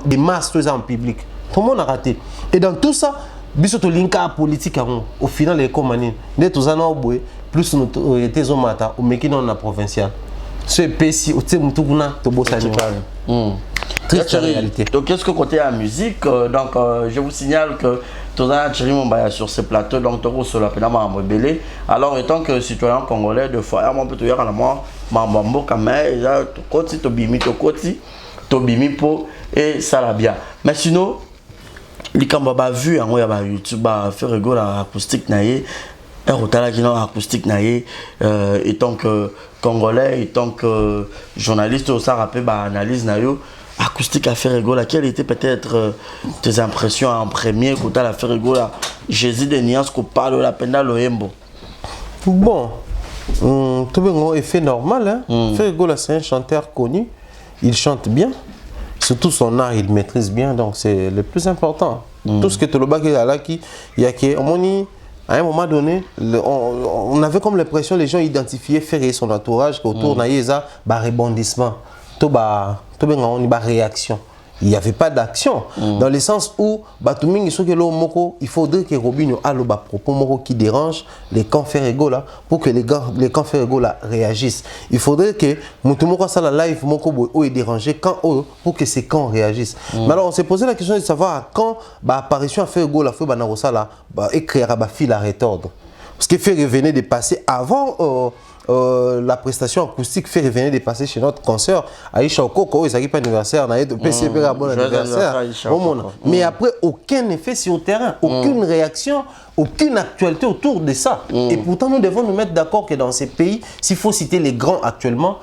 Des masses en public. Tout le monde a raté. Et dans tout ça, biso linka politique au final les commandes ne tous en oboué plus nous était zomata au mekino na provincial ce pays au temutuna to bosani triste réalité. Donc qu'est-ce que côté la musique donc je vous signale que Toza Thierry Mombaya sur ce plateau donc Toro sur la pénama à Mobélé. Alors étant que citoyen congolais de fois on peut te dire à la moi mambo kamé ya to koti to bimi to koti to bimi po et ça la bien. Mais sinon les cambaba vu en YouTube faire rigolo acoustique naïe acoustique naïe étant que congolais étant que journaliste au ça rappelle analyse naïo acoustique à faire rigolo quelles étaient peut-être tes impressions en premier quand tu as fait rigolo Jésus de nuances qu'on parle de la peine loembo. Bon tout bien effet normal hein fait rigolo c'est un chanteur connu, il chante bien. Surtout son art, il maîtrise bien, donc c'est le plus important. Tout ce que tu as là, il y a que, à un moment donné, on avait comme l'impression les gens identifiaient faire son entourage autour de ça, rebondissement, tout réaction. Il n'y avait pas d'action. Dans le sens où, il faudrait que Robinho ait le propos qui dérange les camps Ferrego là, pour que les camps Ferrego là réagissent. Il faudrait que Moutoumoko ça la live est dérangé quand pour que ces camps réagissent. Mais alors on s'est posé la question de savoir quand apparition à Ferrego là, faut écrire à fil à retordre. Parce que Ferrego venait de passer avant. La prestation acoustique fait revenir des passés chez notre concert Aïcha Okoko, ça qui pas anniversaire, PCP a bon anniversaire. Mais après aucun effet sur le terrain, aucune réaction, aucune actualité autour de ça. Et pourtant nous devons nous mettre d'accord que dans ces pays, s'il faut citer les grands actuellement,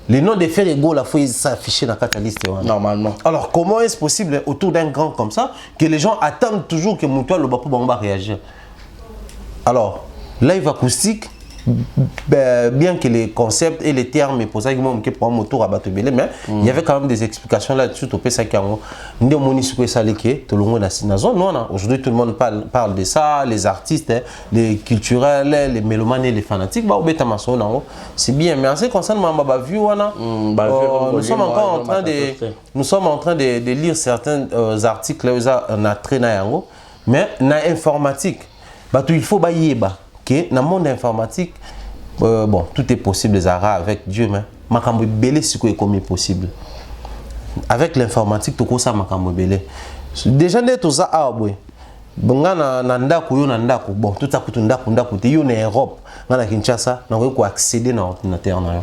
les noms des Ferrego là faut s'afficher dans la liste normalement. Alors comment est-ce possible autour d'un grand comme ça que les gens attendent toujours que Moutoua le Bapou va réagir? Alors live acoustique. Bien que les concepts et les termes mais pour ça que pour un moteur à battre mais il y avait quand même des explications là-dessus au PSA qui ont des monisques salés tout le monde a zone non aujourd'hui tout le monde parle de ça, les artistes les culturels les mélomanes et les fanatiques c'est bien mais en ce qui concerne ma vue nous sommes encore en train de lire certains articles là on a traîné mais na informatique il faut que dans le monde informatique, bon, tout est possible, les arts avec Dieu, mais makambo belé ce qui est comme possible. Avec l'informatique, tout ça makambo belé. Déjà tout ça nga na ndako yo na ndako bon tout ça kutu ndako te yo na Europe nga na Kinshasa na ko accéder na ordinateur na yo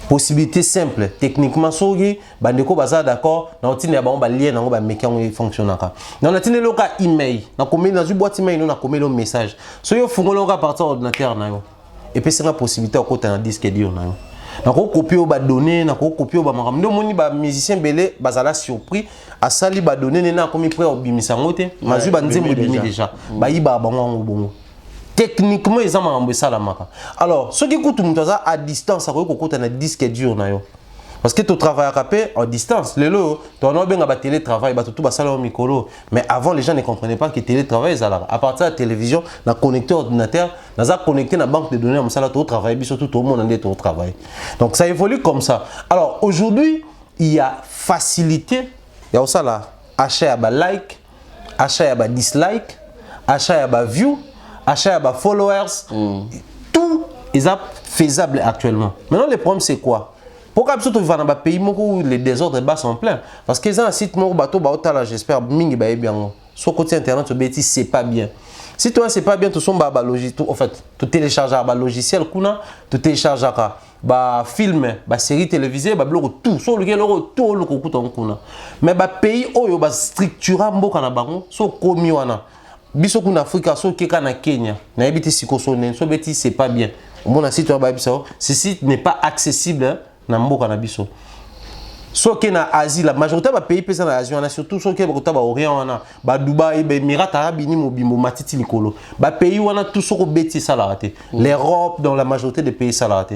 possibilité simple techniquement soki bandeko baza d'accord na otine ya bango ba lien nango ba mekango fonctionnaka na otine loka email na komeli na boîte email na komeli un message so yo fungola ka partir ordinateur na yo et puis c'est la possibilité à côté na disque dio na yo na ko copier ba données na ko copier ba makambo ndo moni ba musicien belé bazala surpris a sali ba données na komi prêt obimisa ngote mazui ba nzembo bimi déjà ba yiba bango bongo techniquement ils ont makambo sala maka alors ce qui coûte muto à distance ça ko kota na disque dur na yo parce que tu travailles à distance les lo ton no benga ba télétravail ba tout ba sala au micro mais avant les gens ne comprenaient pas que télétravail ça à partir de la télévision la connecté ordinateur na connecté na banque de données on sala tout travail bi surtout tout le monde en tout travail donc ça évolue comme ça alors aujourd'hui il y a facilité il y a ça là achat à like achat à dislike achat à view achat à followers tout est faisable actuellement maintenant le problème c'est quoi. Pourquoi tu vas dans un pays où les désordres bas sont pleins? Parce qu'ils ont un site où j'espère que bien. Sur côté internet, c'est pas bien. Si toi c'est pas bien, tu télécharges un logiciel, tu télécharges un film, une série télévisée, tout. Sur lequel tout le coup mais le pays où il structure commis biso kuna Afrika so keka na Kenya na ebiti sikosonen so beti c'est pas bien mon site ba biso ce site n'est pas accessible na mboka na biso so ke na Asie la majorité ba pays pesa na Asie na surtout so ke ba ba Orient wana ba Dubaï ba Émirats arabes unis mobimbo matiti likolo ba pays wana tout so ko beti salate l'Europe dans la majorité des pays salate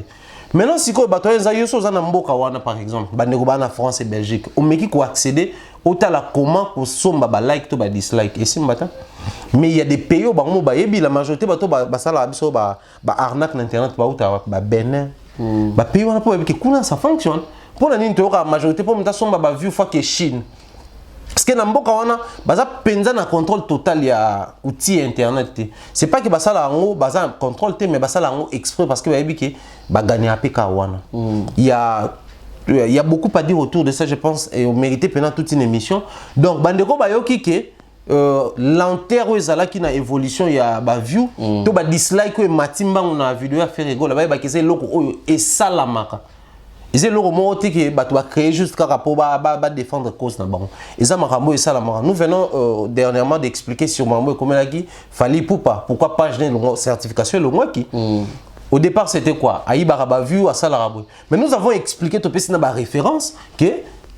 maintenant si ko ba to enza yo so za na mboka wana par exemple ba ndeko ba na France et Belgique o meki ko accéder au la comment pour somba ba like to ba dislike et simbata mais il y a des pays où la majorité bato ba sala biso ba arnaque na internet ba uta ba Benin ba pays wana pour que kuna ça fonctionne pour la nini to la majorité pour mta somba ba view fois que Chine parce que na mboka wana baza penza na contrôle total ya outil internet c'est pas que ba sala ngo baza contrôle mais ba sala ngo exprès parce que ba yebi que ba gagner APK wana il y a beaucoup à dire autour de ça je pense et on méritait pendant toute une émission donc bandeko ba yoki ke l'enterre où ezala qui na évolution ya ba view to ba dislike ou matimba na vidéo ya faire rigolo ba kese loko oyo et salamaka ils loko mo que ba to ba créer juste kaka pour ba défendre cause na bango eza makambo et salamaka nous venons dernièrement d'expliquer sur mambo comme là qui fallait pourquoi page de certification le mois qui au départ c'était quoi aïba ba view à salarabo mais nous avons expliqué to pesi na ba référence que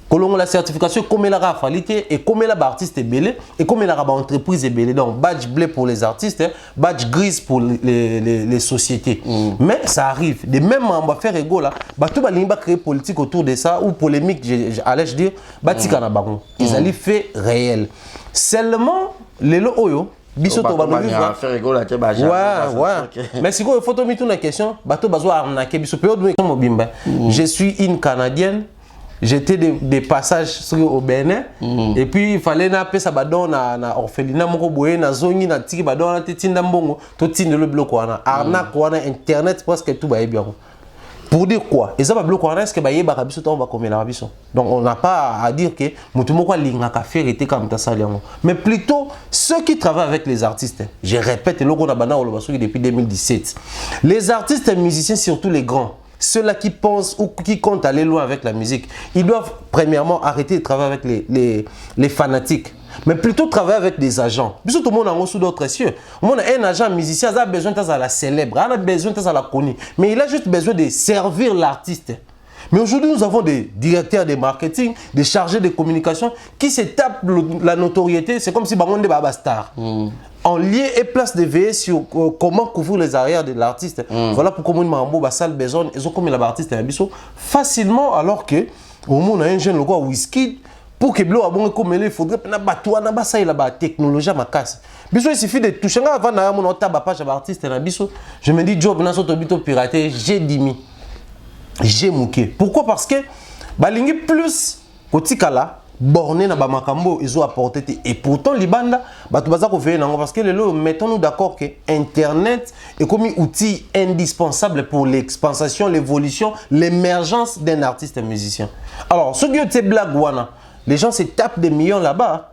Colon la certification comme la rafalité et comme la artiste est belé et comme la entreprise est belé donc badge bleu pour les artistes badge gris pour les sociétés mais ça arrive de même on va faire ego là tout va créer politique autour de ça ou polémique allais-je dire batika na bango ils allaient fait réel seulement les lo oyo biso to ba faire ego là ke ba mais si quoi photo mi tout na question bato bazo arnaquer biso période mobimba je suis une Canadienne. J'étais des passages au Bénin et puis il fallait na pesa badon na orphelinat moko boye na zongi na tiki badon na tinda mbongo to tinda le bloc wana arnaque wana internet presque tout ba bien pour dire quoi et ça ba bloc wana est-ce que ba yeba ka biso to ba komela ka biso donc on n'a pas à dire que mutu moko linga ka faire était comme ta saliango mais plutôt ceux qui travaillent avec les artistes je répète le ko na bana o lo basoki depuis 2017 les artistes et musiciens surtout les grands. Ceux-là qui pensent ou qui comptent aller loin avec la musique, ils doivent premièrement arrêter de travailler avec les fanatiques, mais plutôt travailler avec des agents. Tout le monde a reçu d'autres cieux. Un agent musicien a besoin de la célèbre, il a besoin de la connue, mais il a juste besoin de servir l'artiste. Mais aujourd'hui, nous avons des directeurs de marketing, des chargés de communication qui se tapent la notoriété. C'est comme si on était des stars. En lieu et place de veiller sur comment couvrir les arrières de l'artiste. Voilà pourquoi moi, Mambo, Bassal, Bezon, ils ont comme l'artiste facilement, alors que au monde a un jeune logo whisky. Pour que Blo a bon comme il faudrait que la technologie ma casse. Biso il suffit de toucher avant na mon page artiste na biso. Je me dis job na soto bito piraté, j'ai dimi. J'ai mouqué. Pourquoi? Parce que balingi plus kotikala borné na ba makambo ils ont apporté et pourtant libanda batu baza ko veiller nango parce que lelo mettons-nous d'accord que internet est comme outil indispensable pour l'expansion, l'évolution, l'émergence d'un artiste musicien. Alors ce qui était blague wana, les gens se tapent des millions là-bas.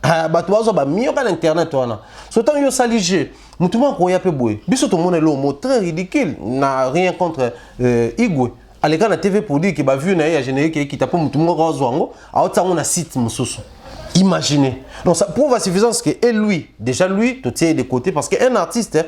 bato bazo ba mieux qu'à internet wana sotant yo salige mutuma ko ya pe boy biso to mona lo mot très ridicule n'a rien contre Igwe aleka na TV pour dire que ba vu na ya générique qui tape mutuma ko zwango a otango na site mususu. Imaginez. Donc ça prouve à suffisance que et lui déjà lui tout tient de côté parce qu'un artiste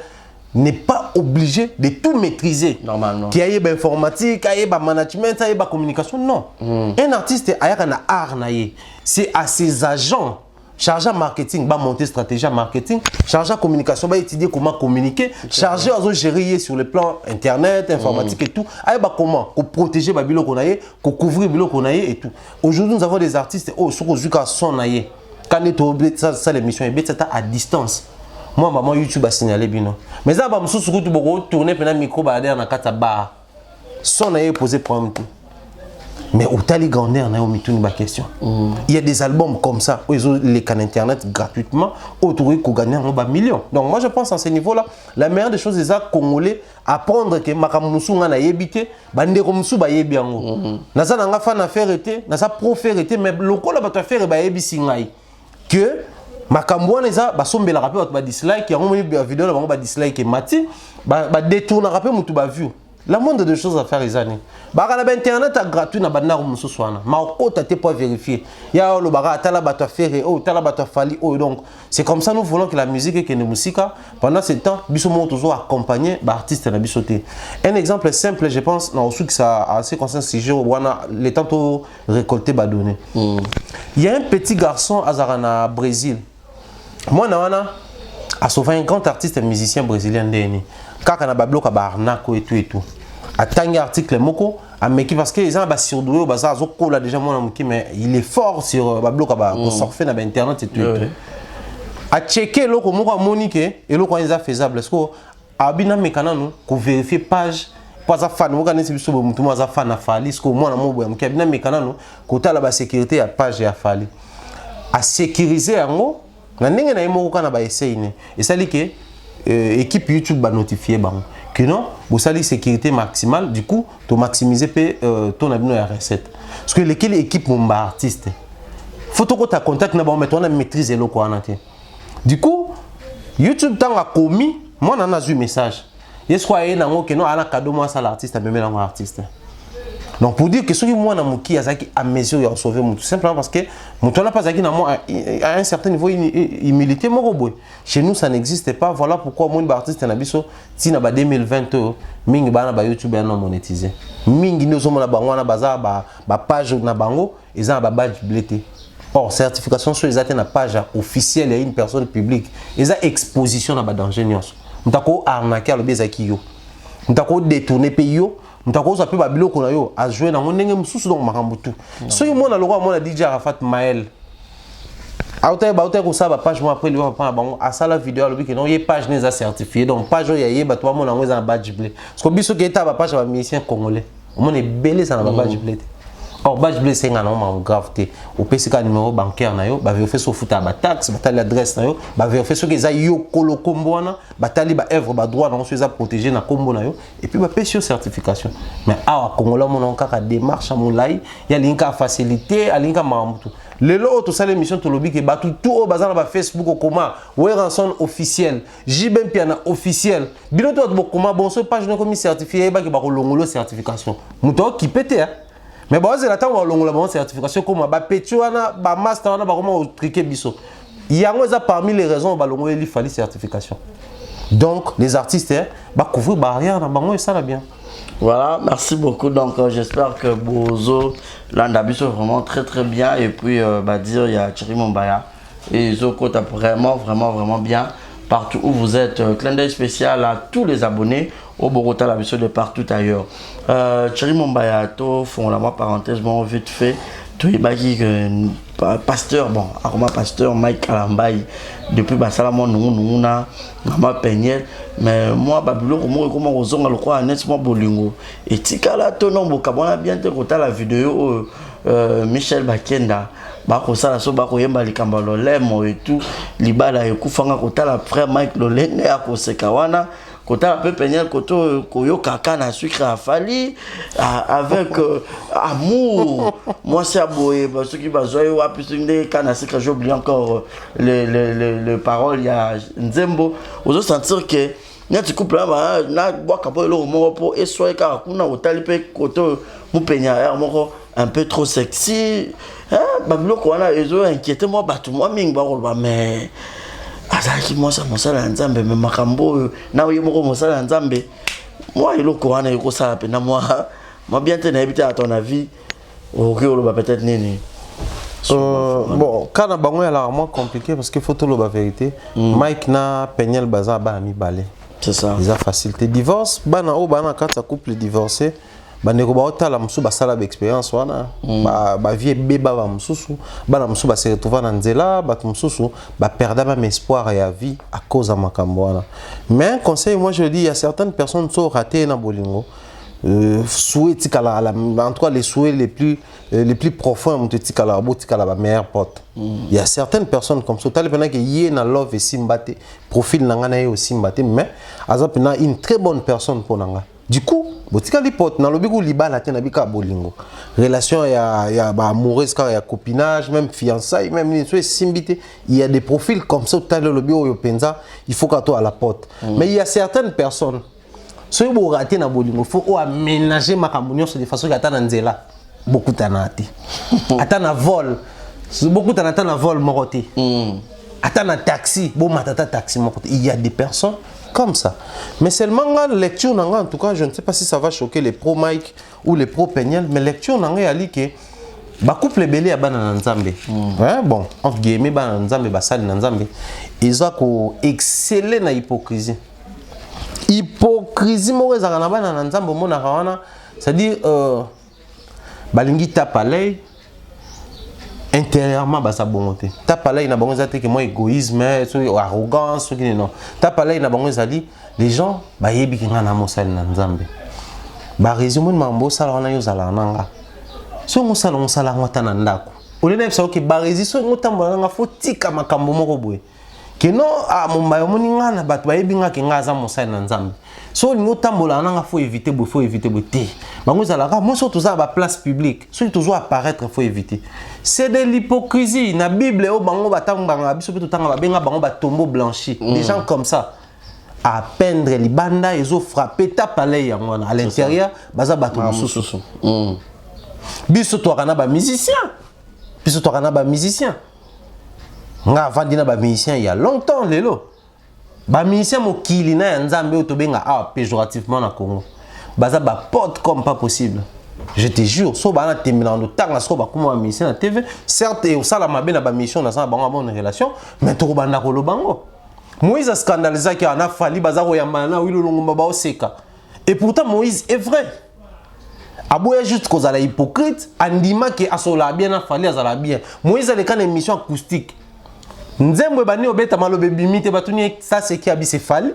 n'est pas obligé de tout maîtriser. Normalement. Qui a eu informatique, qui a eu management, qui a eu communication. Non. Un artiste a un art naïe. C'est à ses agents chargé marketing, bah monter stratégie marketing, chargé communication, bah étudier comment communiquer, chargé à gérer sur le plan internet, informatique et tout. Aïe bah comment, pour protéger bah bilo qu'on aille, pour couvrir bilo qu'on aille et tout. Aujourd'hui nous avons des artistes sur le son aille. Quand on est obligé ça l'émission est c'est à distance. Moi maman YouTube a signalé bino. Mais ça bah monsieur sur tout beaucoup tourner pendant micro bah derrière na kata bar. Son aille posé problème tout. Mais au tali grandeur na omi tuni ba question. Il y a des albums comme ça où ils ont les canaux internet gratuitement autour ko gagner un million. Donc moi je pense à ce niveau-là, la meilleure des choses c'est ça congolais apprendre que makamusu nga na yebité bande ko musu ba yebi yango. Na ça nga fa na faire été, na ça profère été mais lokola ba ta faire ba yebisi ngai que makambo na za ba sombela rappel ba dislike yango mo vidéo ba ba dislike mati ba détourner rappel mutu ba view. La moindre de choses à faire les années. Bah la internet est gratuit na bana comme ce soir. Ma côté t'es pas vérifié. Ya le baga tala bato faire oh tala bato fali oh donc c'est comme ça nous voulons que la musique et que la musique pendant ce temps biso mo toujours accompagner ba artiste na bisoté. Un exemple simple je pense na aussi que ça assez conscient si je wana les temps récolter ba donner. Il y a un petit garçon azarana Brésil. Moi na wana a sauvé un grand artiste et musicien brésilien ndeni. Kaka na bablo ka ba arnaque et tout. Attends article moko a meki parce que les gens ba surdoué au bazar zoko là déjà moi mais il est fort sur bablo ka ba surfer na internet et tout. A checker loko moko monique et loko ils a faisable parce que abina mekana nous ko vérifier page pas za fan moko nesi biso mutu mo za fan na fali parce que moi na mo boya mki abina mekana nous ko tala ba sécurité ya page ya fali a sécuriser yango na ndenge na yemo kana ba essayer ne et ça li que équipe YouTube va notifier que non, vous avez sécurité maximale, du coup, tu maximiser ton abonnement à recette. Parce que lesquelles équipe mon artiste. Faut que tu contact na bon mais tu maîtriser le quoi. Du coup, YouTube tant a commis, moi on a eu message. Est-ce que non ala cadeau moi ça l'artiste a même dans artiste. Donc pour dire que ceux qui moi na muki azaki à mesure ya sauver tout simplement parce que mutu n'a pas azaki na moi à un certain niveau humilité mo boy. Chez nous ça n'existe pas, voilà pourquoi moi artiste na biso ti na ba 2020 mingi bana ba YouTube ya non monétisé. Mingi nous sommes na bango na baza ba page na bango ils ont ba badge blété. Or certification sur les na page officielle et une personne publique. Ils ont exposition na ba danger nyos. Mutako arnaquer le bezaki yo. Mutako détourner pays yo. Mutako ça peut ba biloko na yo a jouer na ndenge mususu donc makambo tout. So yo mona lokwa mona DJ Arafat Maël. Autant ko ça ba page moi après lui va bango a ça la vidéo lobi que non y page n'est certifié donc page yo yé ba toi mona ngoza badge blé. Parce que biso ke ta ba page ba musicien congolais. On est belé ça na ba badge blé. Or badge blé c'est ngana ma gravité. Au PCK numéro bancaire na yo ba vérifier so futa ba taxe ba tali adresse na yo ba vérifier so ke za yo kolo kombo na ba tali ba œuvre ba droit na so za protéger na kombo na yo et puis ba pêcher certification. Mais awa congolais mon kaka démarche à moulay ya linka facilité a linka mambutu. Lelo to sala émission to lobby ke batu tout au bazar na ba Facebook au comment Weranson officiel Jibem Piana officiel bino to bokoma bon so page na komi certifié ba ke ba ko longolo certification. Muto ki pété hein. Mais bon, c'est la temps où on a une certification comme ba petuana, ba master, ba comment triquer biso. Il y a parmi les raisons où il fallait certification. Donc les artistes ba couvrir barrière na bango et ça va bien. Voilà, merci beaucoup. Donc j'espère que Bozo l'andabiso vraiment très bien et puis bah dire il y a Thierry Mombaya et Zoko t'as vraiment bien partout où vous êtes. Clin d'œil spécial à tous les abonnés au Bogota, la mission de partout ailleurs. Thierry Mombaya, font la parenthèse, bon, vite fait. Tout est bagi pasteur, bon, aroma pasteur Mike Kalambaï, depuis Bassalamon, nous, Mama Peniel, mais moi, Babylon, comment on zone le croix, nettement bolingo. Et Tikala, ton nom, Bokabona, bien te côté la vidéo, Michel Bakenda. Bako sala so bako yemba likamba lolemo et tout libala ekufanga kotala frère Mike Lolenge akoseka wana côté un peu péniel, côté koyo kaka na sucre à fali, avec amour. Moi, c'est aboué, ceux qui va jouer, puis ceux qui canne à sucre, j'ai oublié encore le parole, il y a Nzembo. Vous allez sentir que, quand tu coupes là, na bois capable le moment pour et soit car kuna hôtel pe côté mon péniel, un peu trop sexy. Hein, bablo ko na ezo inquiété moi ba tout moi ming ba mais azaki moi ça mosala nzambe mais makambo na yo moko mosala nzambe moi eloko wana yoko sala pe na moi bien te na habiter à ton avis OK on va peut-être nini bon quand na bango là vraiment compliqué parce que faut tout la vérité Mike na Peniel baza ba mi balé c'est ça ils a facilité divorce bana o bana quand ça couple divorcé bandeko ba otala musu basala expérience wana ba vie beba ba mususu bana musu ba se retrouver na nzela ba mususu ba perdre même espoir et à vie à cause de makambo wana mais conseil moi je dis il y a certaines personnes sont ratées na bolingo souhaite kala en tout cas les souhaits les plus profonds mon petit kala botikala ba meilleur pote il y a certaines personnes comme ça tali pendant que yé na love et simbate profil nanga na yo simbate mais azap na une très bonne personne pour nanga du coup botika li pote na lobi ko libala te na bika bolingo relation ya ba amoureuse car ya copinage même fiançailles même ni so simbité il y a des profils comme ça tali lobi o penza il faut qu'à toi à la pote mais il y a certaines personnes so bo raté na bolingo faut aménager makambo sur de façon que atana nzela beaucoup tanati atana vol beaucoup tanata na vol moroté atana taxi bon matata taxi moroté il y a des personnes comme ça mais seulement la lecture en tout cas je ne sais pas si ça va choquer les pro Mike ou les pro Peniel mais lecture nanga ali que ba couple belé ya bana nzambe hein bon entre guillemets bana nzambe ba sali nzambe ils ont ko exceller na hypocrisie mo ezaka na bana nzambe mona kawana c'est-à-dire balingi tapalay intérieurement basa bonté tapalay na bango zate que moi égoïsme arrogance qui non tapalay na bango zali les gens ba yebi ki ngana mosali na nzambe ba résumé mambo sala na yo zala nanga so ngosala ngota na ndako olena bisa que ba résiso ngotambola nga fotika makambo moko boye que non a mumba moni ngana bato ba yebi nga ke ngaza mosali na nzambe so ngotambola nanga faut éviter te bango zala ka moi surtout za ba place publique so toujours apparaître faut éviter c'est de l'hypocrisie na bible o bango batambanga biso pe totanga ba benga bango ba tombeau blanchi des gens comme ça à peindre libanda ezo frapper tapalay yango à l'intérieur baza bato mususu biso to kana ba musicien nga vandi na ba musicien il y a longtemps lelo ba musicien mokili na nzambe to benga péjorativement na Congo baza ba pote comme pas possible je te jure so bana temina no tanga so ba kuma musicien na TV certes et osala mabe na ba mission na sa bango bonne relation mais to banda ko lo bango Moïse a scandalisé qu'il a fallu baza ko yambana wilo longomba ba oseka et pourtant Moïse est vrai aboya juste cause la hypocrite andima que asola bien na fallu azala bien Moïse a les can émission acoustique nzembo bani obeta malobe bimite batuni ça c'est qui abi c'est fallu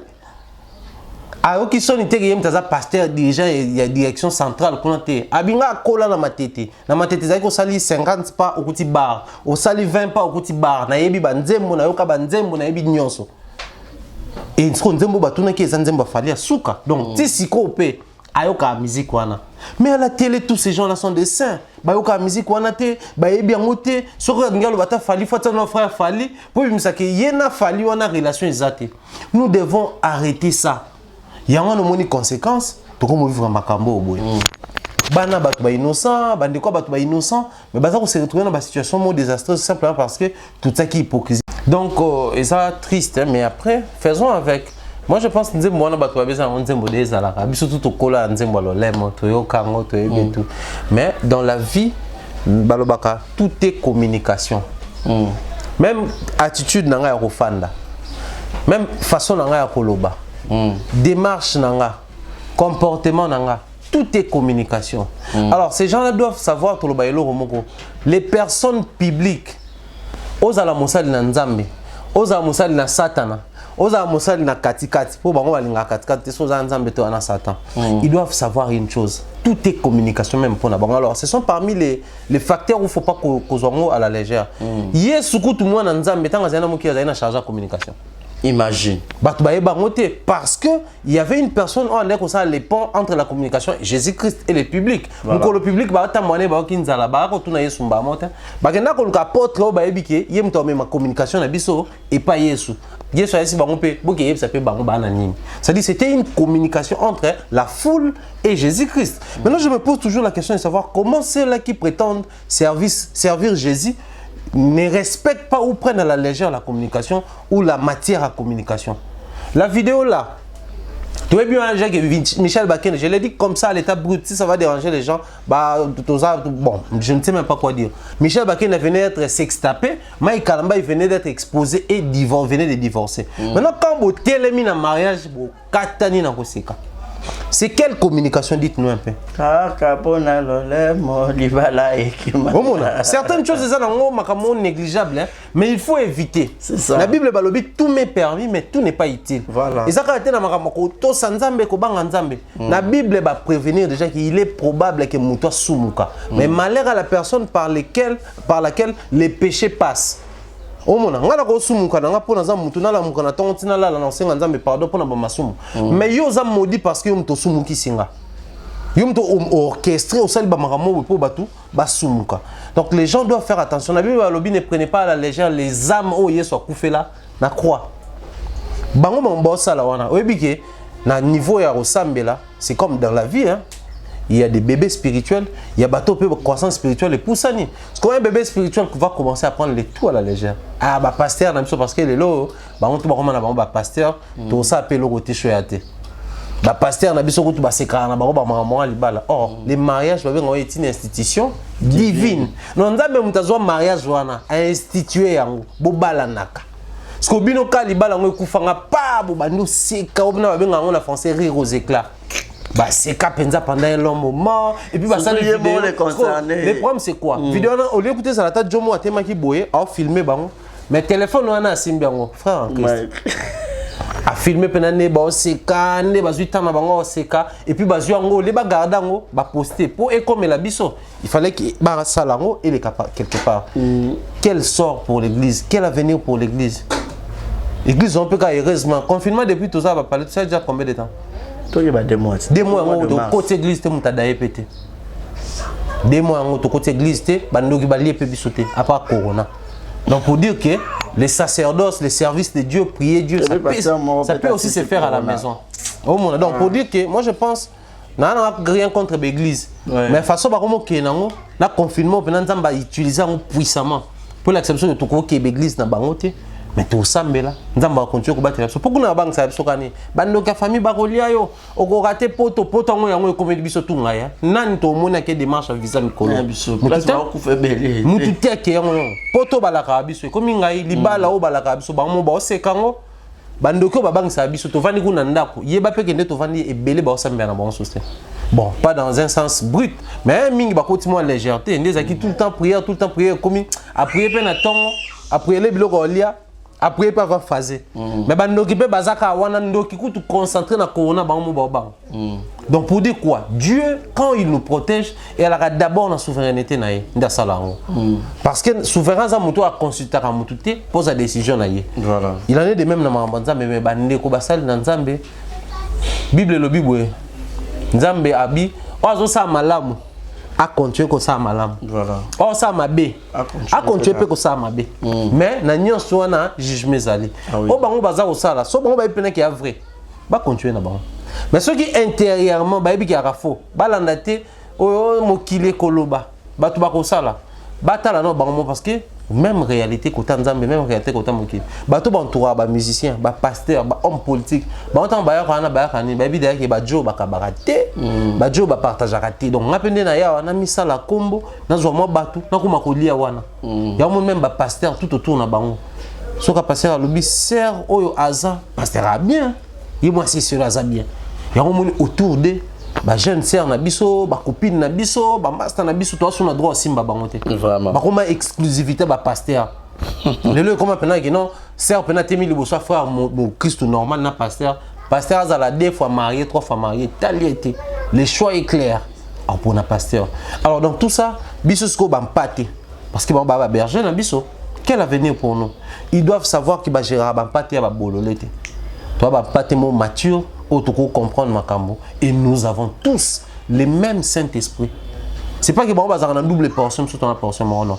alors qui sont été yem taza pasteur dirigeant il y a direction centrale konate abinga kola na matete za ko sali 50 pas au petit bar au sali 20 pas au petit bar na yebi banzembo na yoka banzembo na yebi nyonso et nsko nzembo batuna ki nzembo fali asuka donc ti siko pe ayoka musique wana mais à la télé tous ces gens là sont des saints bayoka musique wana te bayebi ngote soko ngalo bata fali fata no frère fali pour bimisa ke yena fali wana relation ezate nous devons arrêter ça. Il y a une conséquence to comme vivre makambo boye bana bato ba innocent bande ko bato ba innocent mais baza ko se retrouver dans une situation désastreuse simplement parce que tout ça qui est hypocrisie donc et ça triste hein, mais après faisons avec moi je pense nzembo mwana bato ba beza nzembo dezala ka biso tout kola nzembo lo lemo to yo kango to yebe tout mais dans la vie balobaka tout est communication même attitude nanga ya kofanda même façon nanga ya koloba démarche nanga, comportement nanga, tout est communication. Alors ces gens-là doivent savoir tout le bailo romoko. Les personnes publiques, oza mosali na nzambe, oza mosali na satana, oza mosali na katikati, pour bango balinga katikati, oza nzambe to na satan. Ils doivent savoir une chose, tout est communication même pour na bango. Alors ce sont parmi les facteurs où il faut pas qu'on à la légère. Yesuku tout moi na nzambe tanga zana moki za na charge de communication. Imagine. Parce qu'il y avait une personne on a ça les ponts entre la communication Jésus-Christ et le public. Donc le public va t'amener ba kinzala ba ko tuna Yesu mba mota. Ba kenda ko apôtre ba ebike yem to ma communication na biso et pas Yesu. Yesu a dit ba ngompe boke yeb ça peut ba ngomba na nini. Ça dit c'était une communication entre la foule et Jésus-Christ. Maintenant je me pose toujours la question de savoir comment ceux-là qui prétendent servir Jésus ne respectent pas ou prennent à la légère la communication ou la matière à communication. La vidéo là, tu vois bien Michel Bakken, je l'ai dit comme ça à l'état brut, si ça va déranger les gens, bah, bon, je ne sais même pas quoi dire. Michel Bakken venait d'être sextapé, Mike Kalamba venait d'être exposé et venait de divorcer. Maintenant, quand vous télémine un mariage, vous katani na koseka. C'est quelle communication, dites-nous un peu. Certaines choses sont négligeables, mais il faut éviter. Ça. La Bible dit tout m'est permis, mais tout n'est pas utile. Voilà. Et ça, la Bible va prévenir déjà qu'il est probable que Moutoua Soumouka. Mais malheur à la personne par laquelle les péchés passent. Ngala ko sumuka nga pona za mutu na la mukana tongo tina la na senga nzambe pardon pona ba masumu mais yo za maudit parce que yo mto sumuki singa yo mto orchestré au sali ba makamo po batu ba sumuka. Donc les gens doivent faire attention. La Bible lobi ne prenez pas à la légère les âmes o yeso akufe la na croix bango mbo sala wana oyebike na niveau ya osambela c'est comme dans la vie hein. Il y a des bébés spirituels, il y a bateau peu croissance spirituelle et poussani. Parce qu'un bébé spirituel va commencer à prendre les tout à la légère. Ah bah pasteur parce que les lots, bah on trouve comment on va pasteur, tout ça appelle le côté choyate. Bah pasteur na biso kutu ba sekana ba ba mama libala. Or les mariages va être une institution divine. Non nzambe mutazwa mariage wana institué yango bo bala naka. Parce que bino ka libala ngo ekufanga pa bo bando seka obina ba benga ngo na français rire aux éclats. Bah c'est capenza pendant un long moment et puis bah ça les vidéos le problème c'est quoi vidéo au lieu d'écouter ça la tête Jomo atema ki boye a filmer bango mais téléphone wana simbiango frère en Christ a filmer penane ba oseka ne ba zuita na bango oseka et puis ba zuango le ba gardango ba poster pour et comme la biso il fallait que ba salango et les quelque part quel sort pour l'église, quel avenir pour l'église. L'église on peut qu'à heureusement confinement depuis tout ça va parler ça déjà combien de temps. 2 mois. 2 mois de côté église te mutadaye pété. 2 mois de côté église te bandoki balié pe bisoté à part corona. Donc pour dire que les sacerdoces, les services de Dieu, prier Dieu, ça peut aussi se faire à la maison. Donc pour dire que moi je pense n'a rien contre l'église. Mais façon par comment que na confinement peut nzamba utiliser puissamment pour l'acception de tout que l'église na bangote. Mais tout ça là nzamba continue ko batela so pourquoi na bank ça sokani bando ka famille bakolia yo oko raté poto ngo yango ko biso tunga ya nani to mona ke démarche visa mikolo biso place ba ku fe belé mutu teke yango poto balaka biso komi ngai libala o balaka biso bango ba osekango bando ko ba bank ça biso to vandi kuna ndako yeba pe kende to vandi ebele ba osambela na bon société. Bon, pas dans un sens brut, mais mingi ba continuer légèreté, ndezaki tout le temps prier comme à prier pe na tongo, à prier les biloko olia. Après pas va phaser mais bandoki pe bazaka wana ndoki ku tout concentrer na corona bango ba. Donc pour dire quoi Dieu quand il nous protège et elle a d'abord la souveraineté na ye nda salango parce que souverain za muto a consulter à muto te pose la décision na ye. Voilà. Il en est de même na mambanza mais bandeko basali na nzambe Bible lo bibwe nzambe abi ozo sa malamu a continuer comme ça malam. Voilà. Oh ça m'a bé. A continuer peu comme ça m'a bé. Mais na nyonso wana jugement zali. O bango baza ko sala. So bango ba ipena ki a vrai. Ba continuer na bango. Mais ceux qui intérieurement ba ibi ki a faux. Ba landate o mokile koloba. Ba tu ba ko sala. Ba tala no bango parce que même réalité côté nzambe même réalité côté mokile. Ba to ba entourage ba musicien, ba pasteur, ba homme politique. Ba on ba ya kana ba kani ba ibi derrière ba jo ba kabarate. Ba jo ba partage raté. Donc ngapende na ya wana misala kombo na zo mo batu na kuma kolia wana. Ya mo même ba pasteur tout autour na bango. Soka pasteur lobi sert oyo aza pasteur a bien. Il moi c'est sur aza bien. Ya mo autour de ba jeune sœur na biso, ba copine na biso, ba master na biso, toi sur na droit simba bangote. Vraiment. Ba comment exclusivité ba pasteur. Le comment pena que non, sœur pena temi le bosso frère mon Christ normal na pasteur. Pasteur a la 2 fois marié, 3 fois marié, tel été. Le choix est clair. Alors pour na pasteur. Alors donc tout ça, biso sko ba mpaté parce que ba berger na biso. quel avenir pour nous? Ils doivent savoir qu'ils vont gérer un pâté à bololete. Toi, un pâté mature, autre comprendre Makambo. Et nous avons tous les mêmes Saint-Esprit. C'est pas que bon, on va avoir une double portion, surtout une portion, non.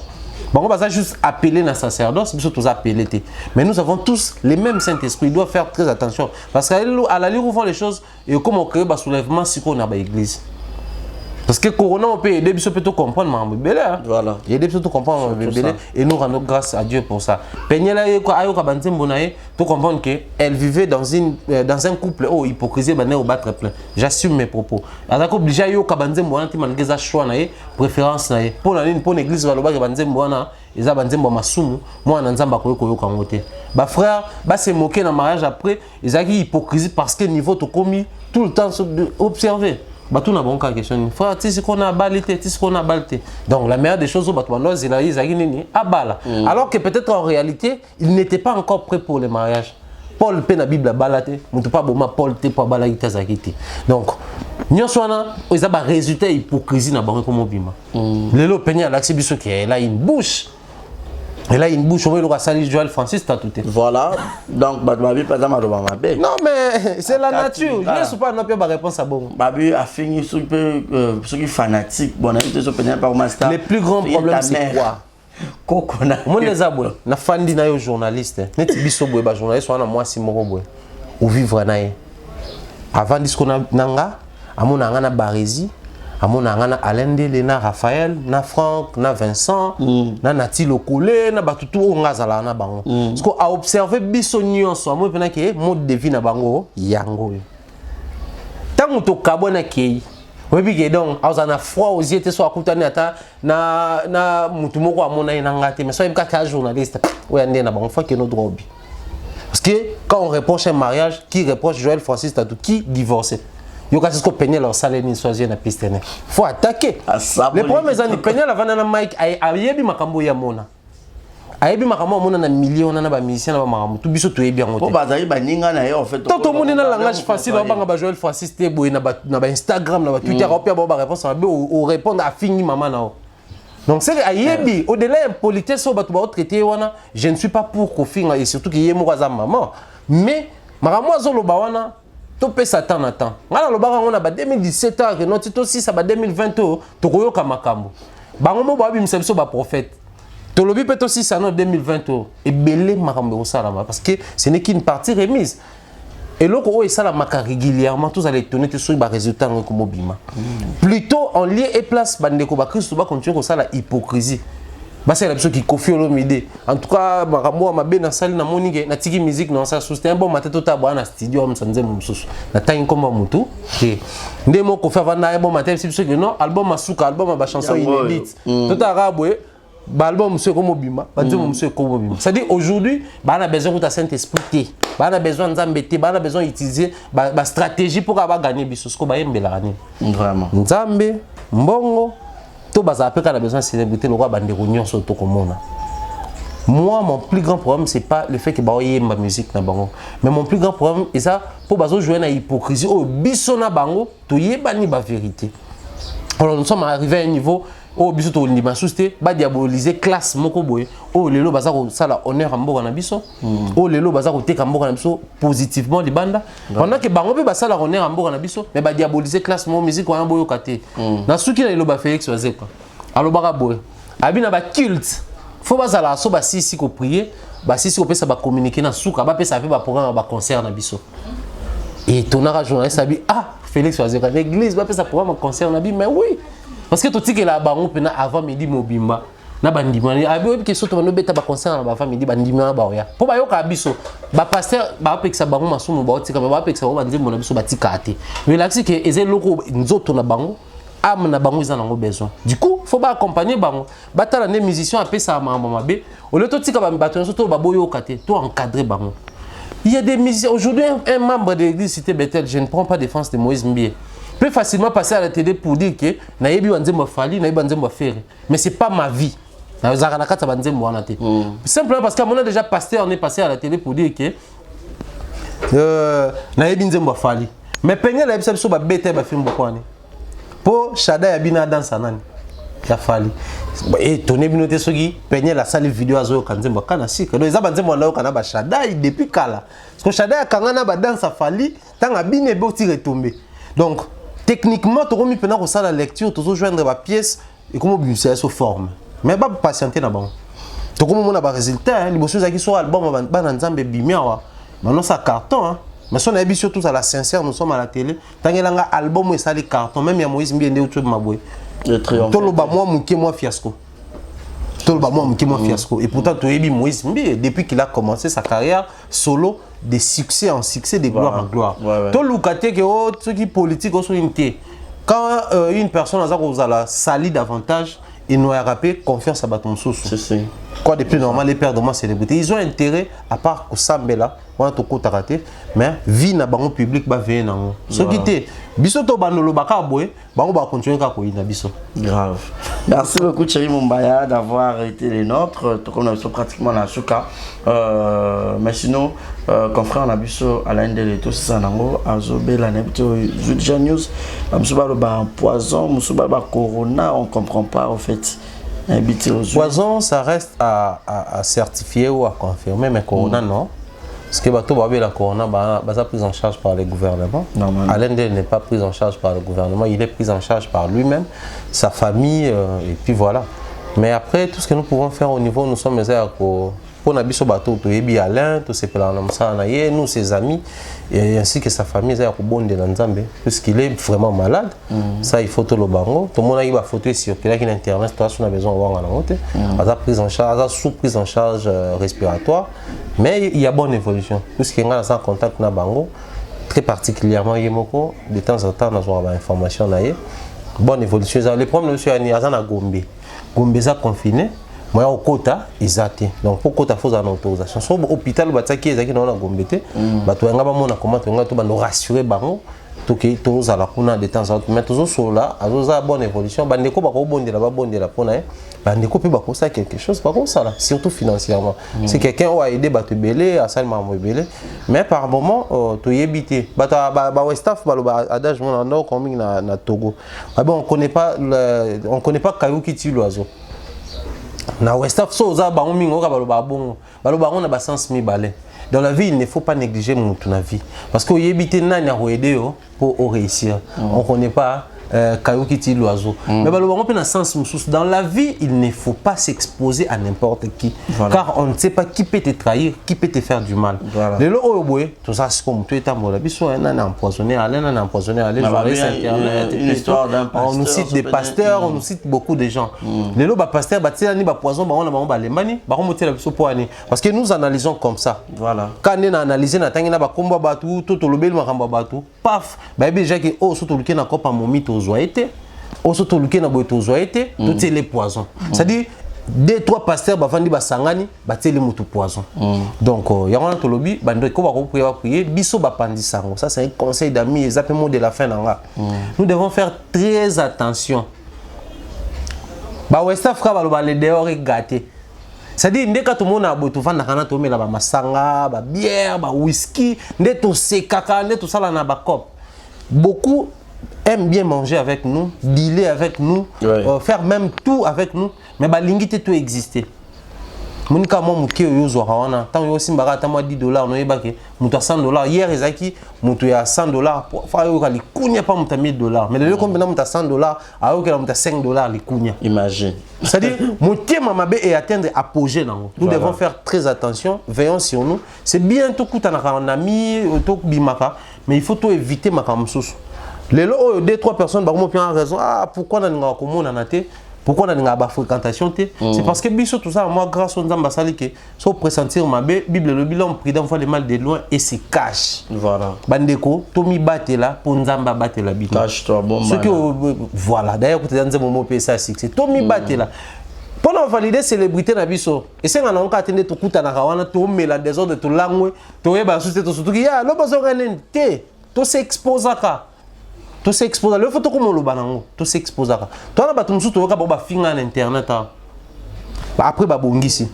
Bon, on va juste appeler un sacerdoce, surtout appeler. Mais nous avons tous les mêmes Saint-Esprit. Ils doivent faire très attention. Parce qu'à la lire, on voit les choses et comment on crée un soulèvement si on a une église. Parce que Corona, on peut aider, on peut tout comprendre, voilà. Il peut tout comprendre, et nous rendons grâce à Dieu pour ça. Peñela, tu comprends qu'elle vivait dans un couple, oh, hypocrisie, au battre plein. J'assume mes propos. Alors, obligé à y avoir choix, préférence, pour l'église, ils ont masumu, moi, bah frère, bah c'est moqué dans le mariage après, ils ont hypocrisie parce que niveau tout commis, tout le temps observer. Tout n'a bon cas question. Frère, tu sais qu'on a balité, tu sais qu'on a balité. Donc la meilleure des choses au Batouano, c'est la Isagini à bala. Alors que peut-être en réalité, il n'était pas encore prêt pour le mariage. Paul peine la Bible à balater, mais pas bon Paul te pour balater zakiti. Donc nous sommes ils ont un résultat hypocrisie na banque comme bima. Le lot peine à l'accès biso qui est là une bouche. Et là, une bouche, on va salir Joël Francis, t'as tout. Voilà. Donc, Babi, pas ma bébé. Non, mais c'est la nature. Je ne sais pas, non, pas réponse à bon. Babi a fini ceux qui fanatiques. Bon, les plus grands problèmes, c'est quoi? Moi, les aboués, na fandi na yo journaliste. Net biso boé ba journaliste, on a moi si moko boé. Ou vivre na ye. Avant disco nanga, amona ngana Barési. Amona ngana Alain Dele, na Raphaël, na Franck, na Vincent, na Nati Lokole, na batutu ngazala na bango. Parce qu'on a observé biso nyonso, moi pena ke mode de vie na bango yango. Tant to kabona kei. Webi ke donc azana froid aux yeux te so akutani ata na mutu moko amona ina ngate mais so yebka ka journaliste. Oya ndé na bango fa ke no droit. Parce que quand on reproche un mariage, qui reproche Joël Francis Tatou qui divorcé? Il y a des gens qui leur salaire ni choisir na piste. Il faut attaquer. Les premiers années, peigner la vanana Mike ayebi makambo ya mona. Ayebi makambo mona na millions na ba musicien na ba makambo. Tout biso to yebi ngote. Po bazali ba ninga na yo en fait. Tout le monde na langage facile ba banga ba Joël Francis te boy na ba Instagram na ba Twitter opia ba réponse na o répondre à fini maman na o. Donc c'est ayebi au-delà politesse so ba to ba traiter wana, je ne suis pas pour ko finga et surtout que yemo za maman. Mais makambo azolo ba wana topé Satan attend. Ngala lobaka on a ba 2017 que non tito 6 ba 2020 to koyoka makambo. Bango mo ba bimisa biso ba prophète. To lobi peut aussi ça en 2020 et belé makambo salama parce que ce n'est qu'une partie remise. Et loko o esala maka régulièrement tous allez étonner te sur ba résultat comme bima. Plutôt en lieu et place bandeko ba Christ ba continuer ko sala hypocrisie. Bah c'est la personne qui confie au midi. En tout cas, moi ma bien na salle na moninge na tiki musique non ça sous un bon matin tout à boire na studio am sanze mumsusu. Na taille comme mutu. Et ndemo ko faire vanda bon matin c'est parce que non album masuka album ba chanson inédite. Tout à raboué ba album monsieur comme bima, ba dire monsieur comme bima. C'est dire aujourd'hui, bah on a besoin de Saint-Esprit. Bah on a besoin nzambete, bah on a besoin d'utiliser ba stratégie pour avoir gagner biso ce ko ba yembela ni. Vraiment. Nzambe, mbongo tout bas après quand on a besoin de célébrité le roi bandérounion surtout comme on a. Moi mon plus grand problème c'est pas le fait que bah y ma musique na bango mais mon plus grand problème est ça pour bazo jouer na hypocrisie oh biso na bango to yebani ba vérité. Alors nous sommes arrivés à un niveau oh biso to ndima souste ba diaboliser classe moko boye oh lelo baza ko sala honneur mboka na biso oh lelo baza ko teka mboka na biso positivement libanda pendant que bango be basala honneur mboka na biso mais ba diaboliser classe mo musique wana boyo kate na suki na lelo ba Félix Wazekwa alo baka boye abina ba culte faut bazala so ba sisi ko prier ba sisi ko pesa ba communiquer na suka ba pesa ba programme ba concert na biso et tonara journaliste abi ah Félix Wazekwa l'église ba pesa programme concert na bi mais oui parce que tout ce qui est là bas on peut avant midi mobimba na bandima abi que surtout no beta ba concert na ba famille midi bandima ba oya po ba yoka biso ba pasteur ba pekisa bango masumu ba otika ba pekisa ba nzembo na biso batika ate mais là c'est que eze loko nzoto na bango am na bango ils en ont besoin du coup faut pas accompagner bango batala les musiciens après ça mama be au lieu to tika ba bato surtout ba boyo kate to encadrer bango. Il y a des musiciens aujourd'hui un membre de l'église cité Bethel je ne prends pas défense de Moïse Mbie peut facilement passer à la télé pour dire que nayebi wanzembo fali nayebi wanzembo faire mais c'est pas ma vie na zaka kata wanzembo wana te simplement parce que on a déjà pasteur on est passé à la télé pour dire que nayebi nzembo fali mais peña la biso ba bete ba film bokwane po shada ya bina dansa nani ya fali et toné binoté soki peigner la salle vidéo azo kanzemba kana sika donc eza banzemba na kana ba Shadai depuis kala parce que Shadai akangana ba danse fali tanga bine be oti retomber donc techniquement to komi pena ko sala lecture to joindre ba pièce et comment bien c'est sous forme mais pas patienter na bon to komo mona ba résultat liboso za ki so album ba na nzambe bimiawa maintenant ça carton hein. Mais si on a vu surtout à la sincère, nous sommes à la télé. Tant qu'il y a un album, ça les cartons. Même il y a Moïse Mbien de autour de ma boue. Tout le bas moi fiasco. Tout le bas moi fiasco. Et pourtant, tu as vu Moïse Mbien depuis qu'il a commencé sa carrière solo, de succès en succès, de gloire en gloire. Tout le côté que ceux qui politique aussi une quand une personne a la sali davantage, il nous a rappelé confiance à Baton Soussou. Quoi de plus normal, les pères de moi célébrités, ils ont intérêt à part que Sambela, on a tout raté, mais vie na bango public ba veiller nango. Ce qui était biso to banolo baka boy, bango ba continuer ka ko ina biso. Grave. Merci beaucoup Thierry Mumbaya d'avoir été les nôtres. Tout comme on a pratiquement la souka. Mais sinon, confrère on a biso à l'Indel et tout ça nango azobe la nebto Zudja News. Musuba le ba poison, musuba ba corona, on comprend pas en fait. Poison, ça reste à certifier ou à confirmer, mais Corona, non. Parce que la Corona est prise en charge par le gouvernement. Alain Del n'est pas pris en charge par le gouvernement, il est pris en charge par lui-même, sa famille, et puis voilà. Mais après, tout ce que nous pouvons faire au niveau, nous sommes pour Nabiso Bateau, Alain, tout ce que nous, ses amis, et ainsi que sa famille, puisqu'il est vraiment malade. Ça, il faut tout le bango. Tout le monde a eu une photo circulaire qui Internet, toi, on a besoin de voir la prise en charge, sous prise en charge respiratoire. Mais il y a bonne évolution. Puisqu'il y a un contact avec bango, très particulièrement, de temps en temps, on a besoin d'informations. Bonne évolution. Le problème, c'est qu'il y a un Gombe. Gombe est confiné. Moi au quota exact donc pour quota faut en autorisation so hôpital bataki ezaki na gombete bato nga ba mona comment nga to ba no rassurer bango to ke to za la kuna de temps en temps mais toujours sur là azoza bonne évolution ba ndeko ba ko bondela pona ba ndeko pe ba ko ça quelque chose pas comme ça là surtout financièrement c'est quelqu'un a aidé bato belé à ça m'a belé mais par moment to yebité ba staff ba adage mon no coming na Togo ah bon on connaît pas Kayuki ti l'oiseau na Westaf so za ba mingo ka baloba bongo baloba on a ba sens mi balé dans la vie il ne faut pas négliger mon vie parce que yebité nani a aider pour réussir on connaît pas Kayuki ti l'oiseau mais baloba on peut na sens mususu dans la vie il ne faut pas s'exposer à n'importe qui car on ne sait pas qui peut te trahir qui peut te faire du mal le lo oyoboye tout ça c'est comme tu es tambola biso un empoisonné Alain journaliste internet une histoire d'un pasteur on nous cite des pasteurs on nous cite beaucoup de gens le lo ba pasteur ba tia ni ba poison ba on a ba lembani ba ko motela biso po ani parce que nous analysons comme ça voilà quand on analyser na tangi na ba komba batu to lobeli makamba batu paf ba déjà que oh surtout le na kopa momito zoité au surtout le na boito zoité tout les poisons c'est à dire deux trois pasteurs bavandi basangani bateli mutu poison donc il y a un tolobi bando ko ba prier biso ba pandisango ça c'est un conseil d'amis et mot de la fin nanga nous devons faire très attention ba westa fra ba le dehors gâté c'est-à-dire ndeka to mona boito vanda kana to mela ba masanga ba bière ba whisky nde to sekaka nde to sala na ba cop beaucoup aiment bien manger avec nous, dealer avec nous, faire même tout avec nous, mais balingité tout exister. Monika mo muke yozo hawana, tant yo simbara ta moi $10 no yebake, muto $100 hier ezaki, muto ya $100, fa yo kali kunya pa muta $1000, mais le combien muta $100, ayo kala muta $5 li kunya. Imagine. C'est-à-dire mutie mamabe et atteindre apogée nango. Nous devons faire très attention, veillons sur nous. C'est bien tout kutana un ami, to bimaka, mais il faut tout éviter makamsusu. Les lots, 2-3 personnes, bah, ont raison. Ah, pourquoi on a une pourquoi on a une fréquentation? C'est parce que biso tout ça, moi, grâce au Nzamba Salike, sans pressentir ma Bible, le bilan, prudent, voit le mal de loin et se cache. Voilà. Bandeko, Tomi batte là, pour Nzamba batte la Bible. Cache-toi, bon. Ce que, voilà, d'ailleurs, quand tu as un moment PSA, c'est Tomi batte là. Pendant valider célébrité na biso et c'est on a atteindre tout kuta na kawana to mela désordre de langue to yeba société to surtout ya lo bazo renente to s'exposaka. Tout s'expose. Le photo comme le banango, tout s'expose. Toi là, tu me souviens que tu as fait un internet. Après, tu as fait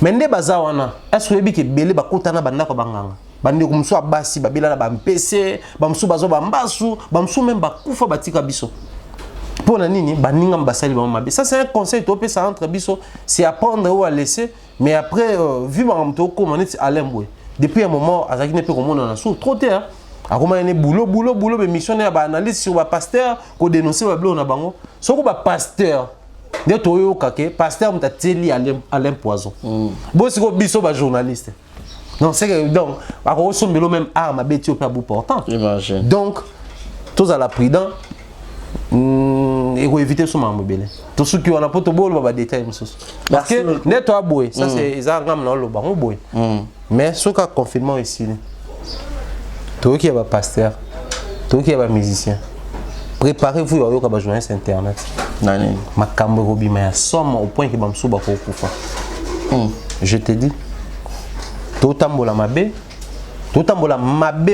mais ne baza wana. Est-ce que tu as belé bakutana banda ko banganga? Bande ko mso abasi babela na ba PC, ba mso bazo ba mbasu, ba mso même ba kufa batika biso. Pour nini, baninga mbasali ba mabe. Ça c'est un conseil to pe ça entre biso, c'est apprendre ou à laisser, mais après vu ma mto ko manit Alain Boy. Depuis un moment azaki ne peut comment on a sous trop tard. A comment ene boulot mais missionnaire ba analyse sur ba pasteur ko dénoncer ba blo na bango. Soko ba pasteur de toyo kake pasteur mtateli Alain Poison. Bo siko biso ba journaliste. Non, c'est que donc a ko sombelo même arme beti au pas bout portant. Imagine. Donc tous à la prudent et faut éviter ce mobile. Tout ce qui on a pas de bol va détailler parce que net toi boy, ça c'est ça ngam na lo bango boy. Mais ce cas confinement ici. Toi qui est pasteur, toi qui est musicien. Préparez-vous à yoka ba journaliste internet. Nani Makambo robi mais somme au point que ba msuba ko kufa. Je te dis. Tout tambola mabe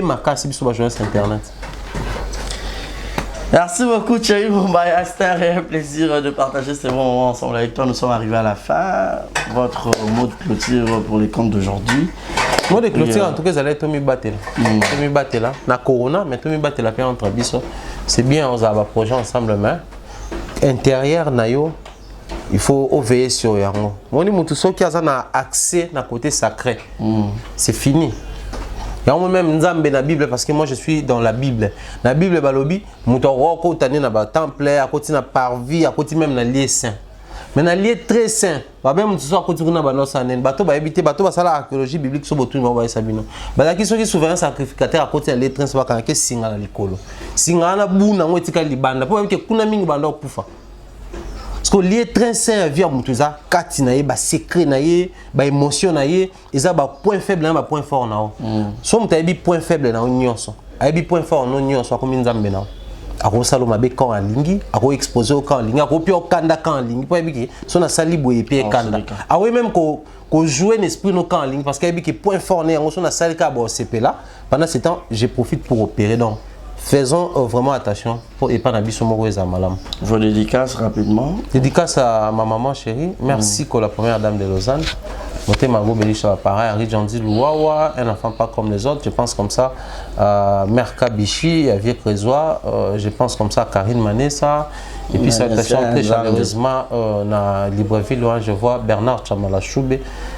makasi biso ba journaliste internet. Merci beaucoup Thierry Mumbaya, c'était un réel plaisir de partager ces bons moments ensemble avec toi. Nous sommes arrivés à la fin. Votre mot de clôture pour les comptes d'aujourd'hui. Mot de clôture en tout cas, ça allait Tommy Battel. Tommy Battel na Corona, mais Tommy Battel a entre biso. C'est bien on a un projet ensemble mais intérieur nayo il faut veiller sur yango. Moni mutu soki aza na accès na côté sacré. C'est fini. Il y a même Nzambe na Bible parce que moi je suis dans la Bible. La Bible balobi mutoro ko tane na ba temple à côté na parvis à côté même na lieu saint. Mais na lieu très saint. Ba même mutu so côté na ba no sanen bato ba habiter bato ba sala archéologie biblique so botu ba sabino. Ba la kiso ki souverain sacrificateur à côté na lieu très ba kanke singa na likolo. Singa na buna ngo etika libanda po ke kuna mingi banda okufa. Parce que lié très sain via mutuza kati na ye ba secret na ye ba émotion na ye eza ba point faible na ba point fort na o so mutayebi point faible na o nyonso ayebi point fort no nyonso ko minzambe na ako salo mabe quand alingi ako exposer quand alingi ako pio kanda quand alingi po yebi so na sali boye pe kanda awe même ko jouer l'esprit no quand alingi parce que yebi que point fort na yango so na sali ka bo CP là pendant ce temps je profite pour opérer donc faisons vraiment attention pour et pas n'abisso moko malam. Vos dédicaces rapidement. Dédicace à ma maman chérie. Merci pour la première dame de Lausanne. Moté Margot Belisha pareil, Henri Jandi Louawa, un enfant pas comme les autres. Je pense comme ça. Merka Bichi, Avier Crézois. Je pense comme ça Karine Manessa. Et puis salutations très chaleureusement na Libreville, je vois Bernard Chamala Choube.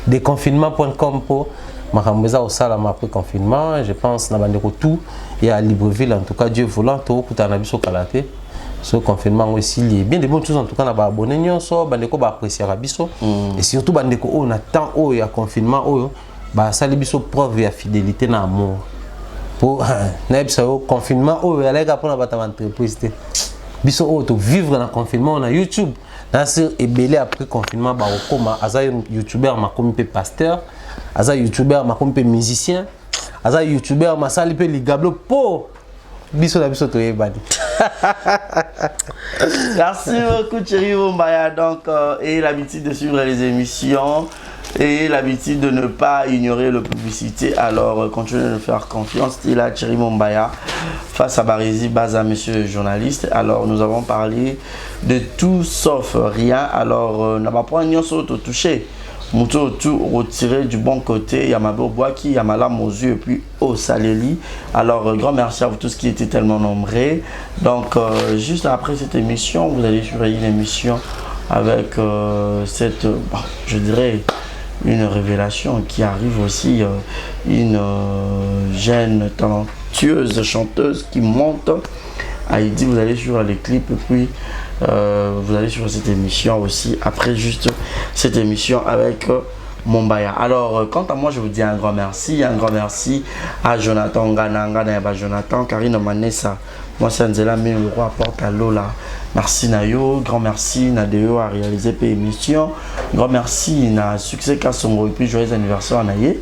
Déconfinement.com pour Marameza au Salam après confinement, je pense na bandeko tout et à Libreville en tout cas Dieu voulant to kutana biso kalate ce confinement aussi lié bien de bonnes choses en tout cas na ba abonné nyonso bandeko ba apprécier biso et surtout bandeko on attend o ya confinement o ba sali biso preuve ya fidélité na amour pour na biso confinement o ya lega pour na bata entreprise biso o to vivre na confinement na YouTube na sur ebelé après confinement ba okoma aza youtubeur makomi pe pasteur aza youtubeur makomi pe musicien aza youtubeur masali pe ligablo po biso na biso to yebani. Merci beaucoup Thierry Mumbaya donc et l'habitude de suivre les émissions et l'habitude de ne pas ignorer la publicité, alors continuez de faire confiance. Il a Thierry Mumbaya face à Barizi Baza, monsieur le journaliste. Alors nous avons parlé de tout sauf rien. Alors n'a pas un nyonso to toucher. Moutou tout retiré du bon côté, Yamabo Boaki, Yamalam aux yeux et puis au Saléli. Alors grand merci à vous tous qui étaient tellement nombreux. Donc juste après cette émission, vous allez suivre une émission avec cette, je dirais, une révélation qui arrive aussi, une jeune talentueuse chanteuse qui monte. Haïti, vous allez suivre les clips et puis vous allez suivre cette émission aussi après juste cette émission avec Mumbaya. Alors quant à moi je vous dis un grand merci à Jonathan Gananga, Jonathan, Karine Manessa, moi c'est Nzela mais le roi porte à Lola. Merci Nayo, grand merci Nadeo à réaliser cette émission, grand merci na succès Kassongo et puis joyeux anniversaire à Naye.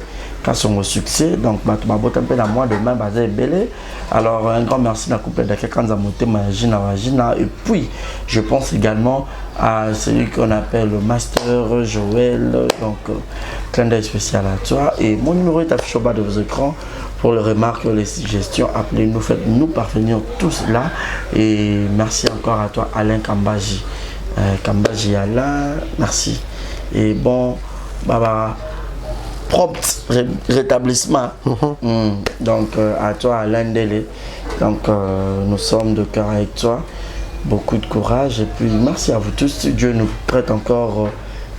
Son succès, donc ma botte un peu la moi demain basé belé. Alors un grand merci à la couple de quelqu'un à monter ma Gina et puis je pense également à celui qu'on appelle le Master Joël, donc clin d'œil spécial à toi et mon numéro est affiché au bas de vos écrans pour les remarques, les suggestions, appelez-nous, faites-nous parvenir tout cela et merci encore à toi Alain Kambaji, Kambaji Alain, merci et bon baba propre rétablissement. Donc à toi Alain Dele, donc nous sommes de cœur avec toi beaucoup de courage et puis merci à vous tous. Dieu nous prête encore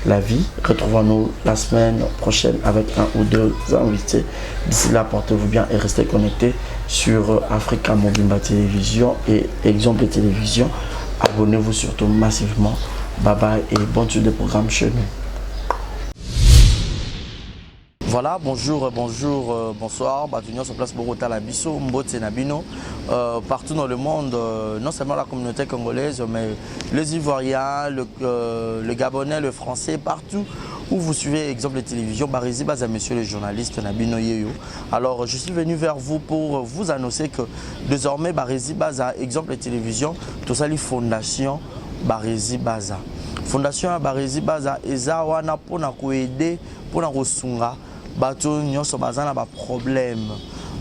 la vie. Retrouvons-nous la semaine prochaine avec un ou deux invités. D'ici là, portez-vous bien et restez connectés sur Africa Mobimba Télévision et Exemple Télévision. Abonnez-vous surtout massivement. Bye bye et bonne suite de programme chez nous. Voilà, bonjour, bonsoir. Batunion sur place Bogota Labiso, Mbote Nabino. Partout dans le monde, non seulement la communauté congolaise, mais les Ivoiriens, le Gabonais, le Français, partout où vous suivez Exemple Télévision, Barizi Baza, monsieur le journaliste Nabino Yeyo. Alors, je suis venu vers vous pour vous annoncer que désormais, Barizi Baza, Exemple Télévision, tout ça, les fondations Barizi Baza. Fondation Barizi Baza, Ezawana pour nous aider, pour nous ressourcer. Bato nyonso bazana ba problème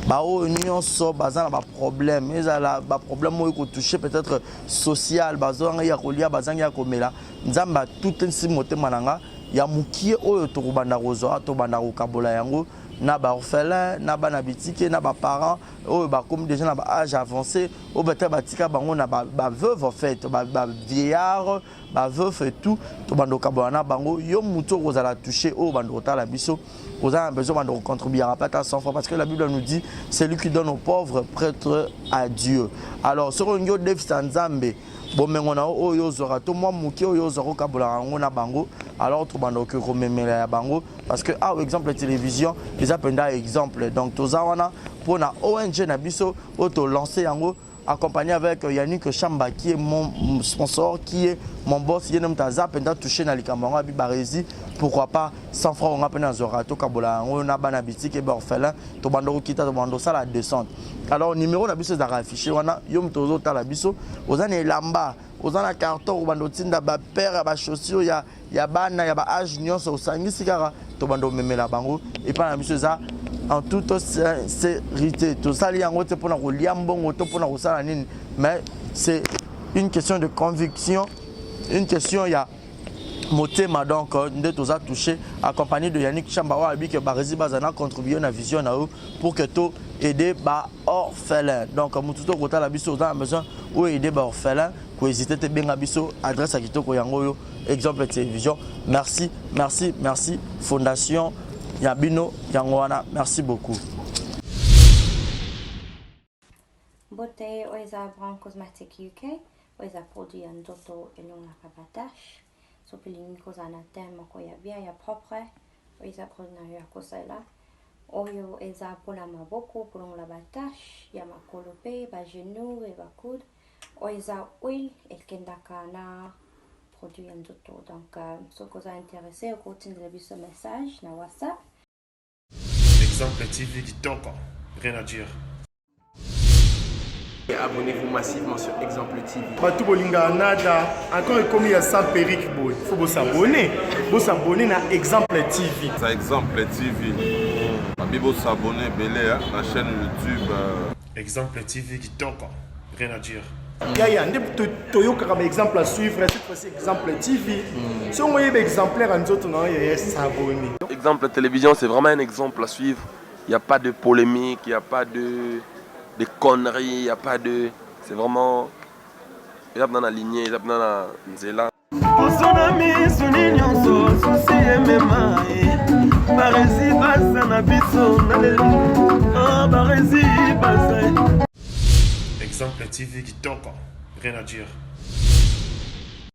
bao nyonso bazana ba problème ezala ba problème mo ko toucher peut-être social bazanga ya kolia bazanga ya komela nzamba tout nsi motema nanga ya mukie oyo to kubanda kozo to banda ko kabola yango na ba orphelin na ba na bitike na ba parents oyo ba comme déjà na ba âge avancé o beta batika bango na ba veuve en fait ba vieillard ba veuve et tout to banda ko kabola na bango yo muto kozala toucher o banda ko tala biso. Vous avez besoin de contribuer à pas à 100 francs parce que la Bible nous dit c'est lui qui donne aux pauvres prêtre à Dieu. Alors sur un défi Nzambe bon mais on a oyo zora to moi muki oyo zora kabola ngona bango alors to bando que rememela ya bango parce que ah exemple la télévision les appenda exemple donc to zawana pour na ONG na biso auto lancer yango accompagné avec Yannick Chamba qui est mon sponsor, qui est mon boss, qui est Taza, pendant touché dans les camarades, Bibarezi, pourquoi pas 100 francs on a peine à Zorato, Kabola, on a banabiti, qui est orphelin, Tobando Kita, Tobando ça la descente. Alors, numéro la biso d'affiché, on a Yom Tozo Talabiso, aux années Lamba, aux années carton, au bando Tinda, père, à chaussure, il y a Bana, il y a Age, Nyon, au Sangi, Sigara, Tobando Memela Bango, et pas la biso ça. En toute sincérité, tout ça, mais c'est une question de conviction, une question, il y a motema donc de tout ça touché, accompagné de Yannick Chambawa, que Barizi Bazana contribué à la vision pour que tout aider les orphelins. Donc, Moututo Kota la biso, on a besoin ou aider les orphelins, pour hésiter à bien biso, adresse à Kitoko Yangoyo, Exemple Télévision. Merci, merci, merci, Fondation Yabino Yangwana, merci beaucoup. Bote oiza Brand Cosmetic UK, oiza produit en doto et long la kabatash. So pilingi kozana tema ko ya bien ya propre, oiza produit ya kosela. Oyo eza pola maboko pour la batash, ya makolope, ba genou et ba coude. Oiza oil et kendaka na produit en doto. Donc so koza intéressé au continue de ce message na WhatsApp. Exemple TV qui toque, rien à dire. Et abonnez-vous massivement sur Exemple TV. Batou bolinga nada, encore comme il y a 100 périques, il faut vous s'abonner. Vous s'abonner à Exemple TV. C'est Exemple TV. Bibo s'abonner belé à la chaîne YouTube. Exemple TV qui toque, rien à dire. Yaya, Toyoka comme exemple à suivre, cette fois-ci Exemple TV. Si on voit exemplaire en autres, non, il y a s'abonner. Exemple Télévision, c'est vraiment un exemple à suivre. Il n'y a pas de polémique, il n'y a pas de conneries, il n'y a pas de... C'est vraiment... Il y a dans la lignée, il y a dans la nzela. Exemple TV qui toque, rien à dire.